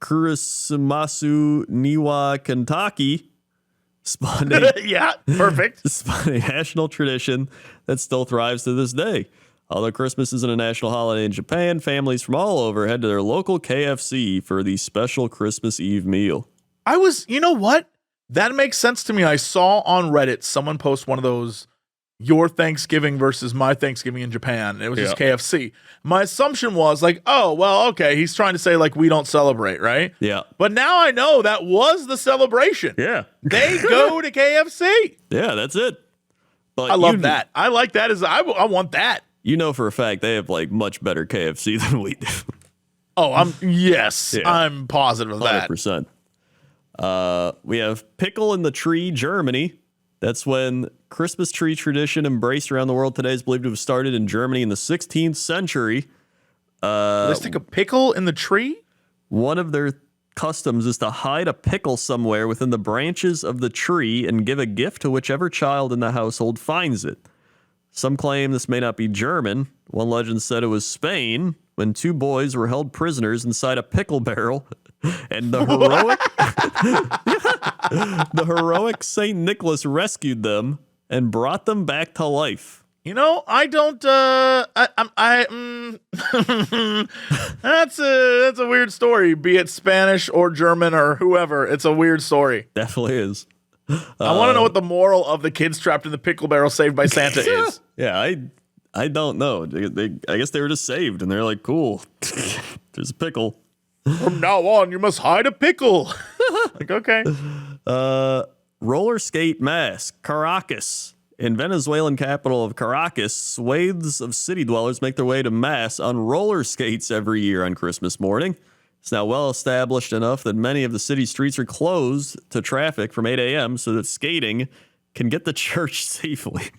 S3: Kurisumasu Niwa Kentucky, spawned
S1: yeah, perfect.
S3: spawned a national tradition that still thrives to this day. Although Christmas isn't a national holiday in Japan, families from all over head to their local KFC for the special Christmas Eve meal.
S1: You know what? That makes sense to me. I saw on Reddit someone post one of those, your Thanksgiving versus my Thanksgiving in Japan. It was just KFC. My assumption was like, oh, well, okay, he's trying to say like we don't celebrate, right?
S3: Yeah.
S1: But now I know that was the celebration.
S3: Yeah.
S1: They go to KFC.
S3: Yeah, that's it. But
S1: I love that. I like that. I want that.
S3: You know for a fact they have like much better KFC than we do.
S1: Oh, I'm positive of that.
S3: 100%. We have Pickle in the Tree, Germany. That's when Christmas tree tradition embraced around the world today is believed to have started in Germany in the 16th century.
S1: They stick a pickle in the tree?
S3: One of their customs is to hide a pickle somewhere within the branches of the tree and give a gift to whichever child in the household finds it. Some claim this may not be German. One legend said it was Spain when two boys were held prisoners inside a pickle barrel, and the heroic Saint Nicholas rescued them and brought them back to life.
S1: You know, I don't. That's a weird story. Be it Spanish or German or whoever, it's a weird story.
S3: Definitely is.
S1: I want to know what the moral of the kids trapped in the pickle barrel saved by Santa is.
S3: Yeah, I don't know. I guess they were just saved, and they're like, cool. There's a pickle.
S1: From now on, you must hide a pickle. Like, okay.
S3: Roller skate mask, Caracas. In Venezuelan capital of Caracas, swathes of city dwellers make their way to mass on roller skates every year on Christmas morning. It's now well established enough that many of the city streets are closed to traffic from 8 a.m. so that skating can get to church safely.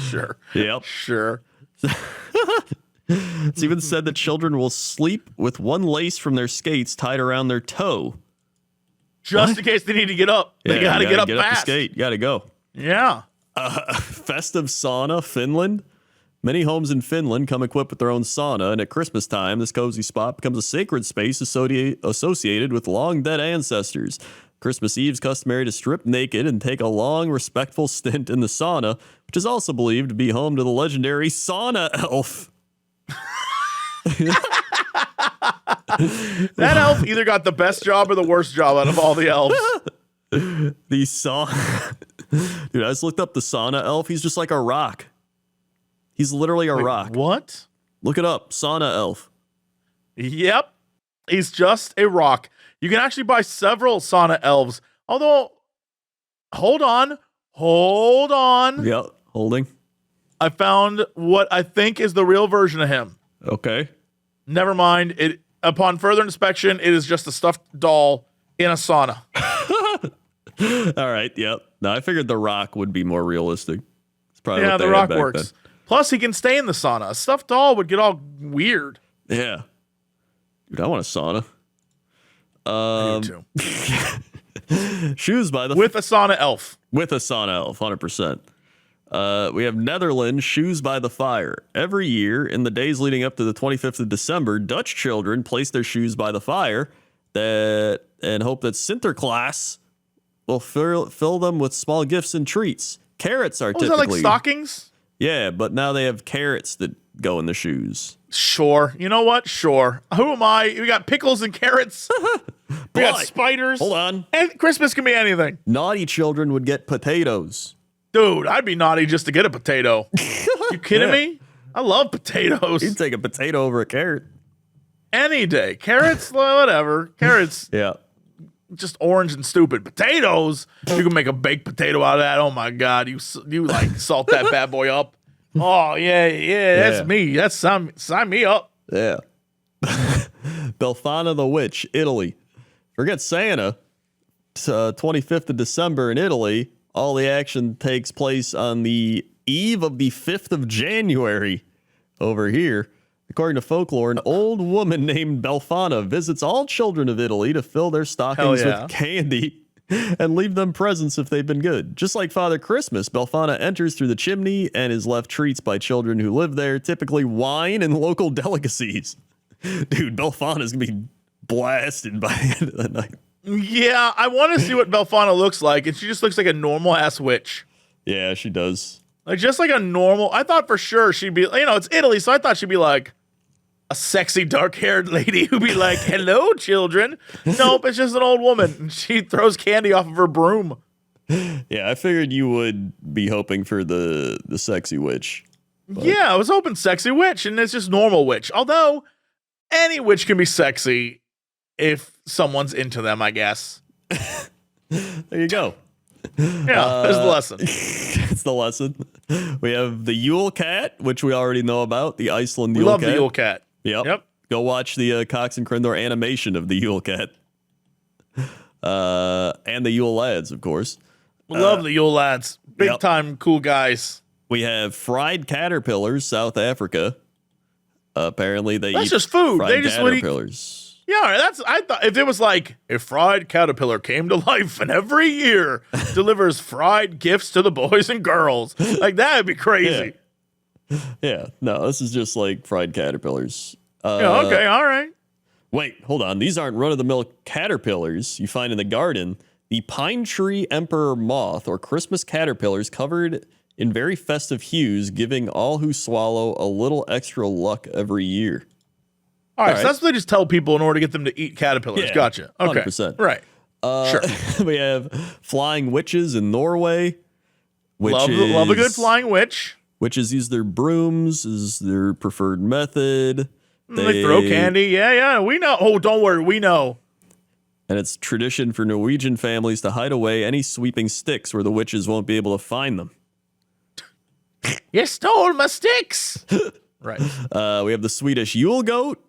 S1: Sure.
S3: Yep.
S1: Sure.
S3: It's even said that children will sleep with one lace from their skates tied around their toe.
S1: Just in case they need to get up. They gotta get up
S3: Get
S1: fast.
S3: up the skate. Gotta go.
S1: Yeah.
S3: Festive sauna, Finland. Many homes in Finland come equipped with their own sauna, and at Christmas time, this cozy spot becomes a sacred space associated with long dead ancestors. Christmas Eve is customary to strip naked and take a long, respectful stint in the sauna, which is also believed to be home to the legendary sauna elf.
S1: That elf either got the best job or the worst job out of all the elves.
S3: The sauna. Dude, I just looked up the sauna elf. He's just like a rock. He's literally a rock.
S1: What?
S3: Look it up. Sauna elf.
S1: Yep. He's just a rock. You can actually buy several sauna elves. Although, hold on.
S3: Yep. Holding.
S1: I found what I think is the real version of him.
S3: Okay.
S1: Never mind. Upon further inspection, it is just a stuffed doll in a sauna.
S3: All right. Yep. No, I figured the rock would be more realistic. It's probably
S1: Yeah,
S3: what they
S1: the
S3: had
S1: rock
S3: back
S1: works. Plus, he can stay in the sauna. A stuffed doll would get all weird.
S3: then. Yeah. Dude, I want a sauna.
S1: I do too.
S3: Shoes by the
S1: With a sauna elf.
S3: with a sauna elf, 100%. We have Netherlands shoes by the fire. Every year, in the days leading up to the 25th of December, Dutch children place their shoes by the fire and hope that Sinterklaas will fill them with small gifts and treats. Carrots are
S1: Oh, is
S3: typically
S1: that like stockings?
S3: Yeah, but now they have carrots that go in the shoes.
S1: Sure. You know what? Sure. Who am I? We got pickles and carrots. We got
S3: But-
S1: spiders.
S3: Hold on.
S1: And Christmas can be anything.
S3: Naughty children would get potatoes.
S1: Dude, I'd be naughty just to get a potato. You kidding
S3: Yeah.
S1: me? I love potatoes.
S3: You'd take a potato over a carrot.
S1: Any day. Carrots, whatever. Carrots,
S3: Yeah.
S1: just orange and stupid. Potatoes, you can make a baked potato out of that. Oh my God, you like salt that bad boy up. Oh yeah, that's
S3: Yeah.
S1: me. That's sign me up.
S3: Yeah. Belana the Witch, Italy. Forget Santa. It's 25th of December in Italy. All the action takes place on the eve of the 5th of January over here. According to folklore, an old woman named Belfana visits all children of Italy to fill their stockings
S1: Hell yeah.
S3: with candy and leave them presents if they've been good. Just like Father Christmas, Belfana enters through the chimney and is left treats by children who live there, typically wine and local delicacies. Dude, Belfana's gonna be blasted by the end of the night.
S1: Yeah, I want to see what Belfana looks like, and she just looks like a normal ass witch.
S3: Yeah, she does.
S1: Like just like a normal. I thought for sure she'd be. It's Italy, so I thought she'd be like a sexy dark-haired lady who'd be like, "Hello, children." Nope, it's just an old woman. And she throws candy off of her broom.
S3: Yeah, I figured you would be hoping for the sexy witch.
S1: Yeah, I was hoping sexy witch, and it's just normal witch. Although any witch can be sexy if someone's into them, I guess.
S3: There you go.
S1: Yeah, there's the lesson.
S3: It's the lesson. We have the Yule Cat, which we already know about. The Iceland
S1: We
S3: Yule
S1: love
S3: Cat.
S1: the Yule Cat.
S3: Yep. Go watch the Cox and Crendor animation of the Yule Cat. And the Yule Lads, of course.
S1: We love the Yule lads. Big
S3: Yep.
S1: time cool guys.
S3: We have fried caterpillars, South Africa. Apparently they
S1: That's
S3: eat
S1: just food.
S3: fried
S1: They just would eat-
S3: caterpillars.
S1: Yeah, I thought if it was like a fried caterpillar came to life and every year delivers fried gifts to the boys and girls, like that would be crazy.
S3: Yeah, no, this is just like fried caterpillars.
S1: Yeah, okay, all right.
S3: Wait, hold on. These aren't run-of-the-mill caterpillars you find in the garden. The pine tree emperor moth, or Christmas caterpillars, covered in very festive hues, giving all who swallow a little extra luck every year.
S1: All right,
S3: All
S1: so
S3: right.
S1: that's what they just tell people in order to get them to eat caterpillars.
S3: Yeah,
S1: Gotcha. Okay.
S3: 100%.
S1: Right. Sure.
S3: We have flying witches in Norway. Which
S1: Love a good
S3: is-
S1: flying witch.
S3: Witches use their brooms is their preferred method.
S1: They throw candy. Yeah, we know. Oh, don't worry, we know.
S3: And it's tradition for Norwegian families to hide away any sweeping sticks where the witches won't be able to find them.
S1: You stole my sticks. Right.
S3: We have the Swedish Yule goat.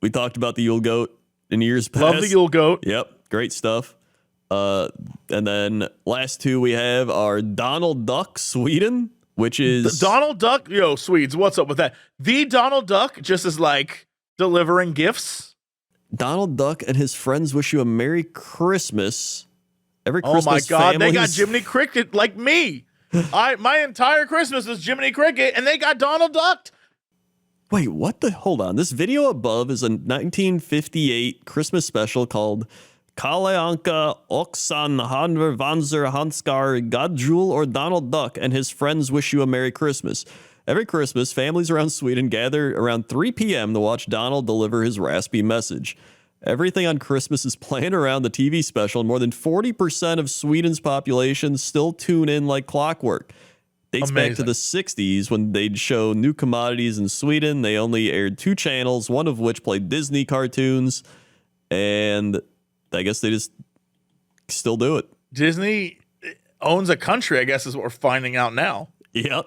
S3: We talked about the Yule goat in years past.
S1: Love the Yule goat.
S3: Yep, great stuff. And then last two we have are Donald Duck, Sweden, which is...
S1: The Donald Duck? Yo, Swedes, what's up with that? The Donald Duck just is like delivering gifts.
S3: Donald Duck and his friends wish you a Merry Christmas. Every Christmas,
S1: oh my God, they got
S3: families-
S1: Jiminy Cricket like me. My entire Christmas is Jiminy Cricket, and they got Donald Duck.
S3: Wait, what the? Hold on. This video above is a 1958 Christmas special called Kalle Anka, Oxan, Hanver, Vanzer, Hanskar, Godjul, or Donald Duck and his friends wish you a Merry Christmas. Every Christmas, families around Sweden gather around 3 p.m. to watch Donald deliver his raspy message. Everything on Christmas is planned around the TV special, and more than 40% of Sweden's population still tune in like clockwork. Dates back to the 60s when they'd show new commodities in Sweden. They only aired 2 channels, one of which played Disney cartoons, and I guess they just still do it.
S1: Disney owns a country, I guess is what we're finding out now.
S3: Yep.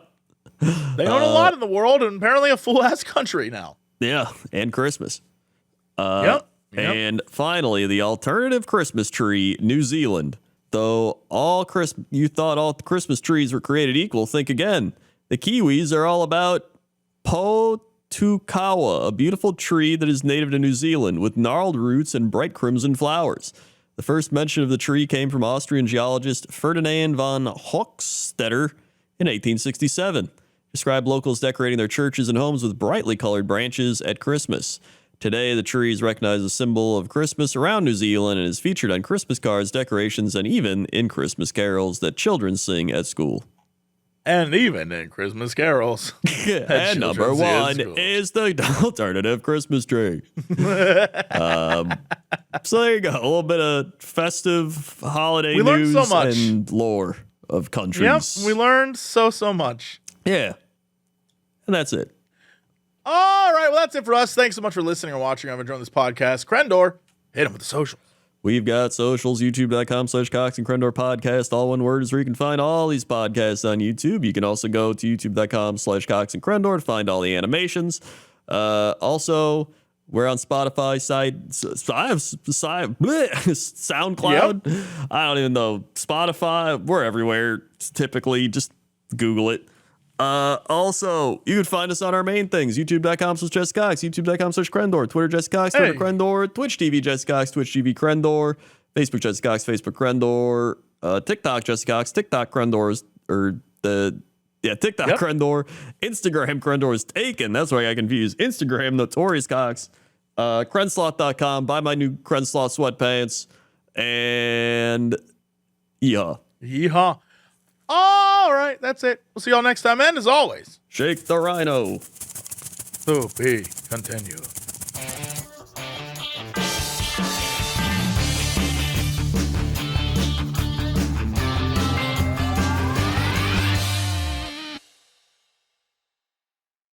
S1: They own a lot in the world, and apparently a full-ass country now.
S3: Yeah, and Christmas.
S1: Yep.
S3: And finally, the alternative Christmas tree, New Zealand. Though you thought all Christmas trees were created equal, think again. The Kiwis are all about Potukawa, a beautiful tree that is native to New Zealand with gnarled roots and bright crimson flowers. The first mention of the tree came from Austrian geologist Ferdinand von Hochstetter in 1867. Described locals decorating their churches and homes with brightly colored branches at Christmas. Today, the tree is recognized as a symbol of Christmas around New Zealand and is featured on Christmas cards, decorations, and even in Christmas carols that children sing at school.
S1: And even in Christmas carols.
S3: And number one is the alternative Christmas tree. So there you go. A little bit of festive holiday news
S1: learned so much.
S3: And lore of countries.
S1: Yep, we learned so much.
S3: Yeah. And that's it.
S1: All right, well, that's it for us. Thanks so much for listening or watching. I'm enjoying this podcast. Crendor, hit him with the socials.
S3: We've got socials, youtube.com/Cox and Crendor podcast. All one word is where you can find all these podcasts on YouTube. You can also go to youtube.com/Cox and Crendor to find all the animations. Also, we're on Spotify, SoundCloud. Yep. I don't even know. Spotify, we're everywhere. Typically, just Google it. Also, you can find us on our main things, youtube.com/JessCox, youtube.com/Crendor, Twitter JessCox, Twitter Crendor, Twitch TV JessCox, Twitch TV Crendor, Facebook JessCox, Facebook Crendor, TikTok JessCox, TikTok Crendor, TikTok Crendor, Instagram Crendor is taken. That's why I got confused. Instagram Notorious Cox, Crensloth.com, buy my new Crensloth sweatpants, and yeah.
S1: Yeehaw. All right, that's it. We'll see y'all next time. And as always,
S3: shake the rhino.
S1: To be continued.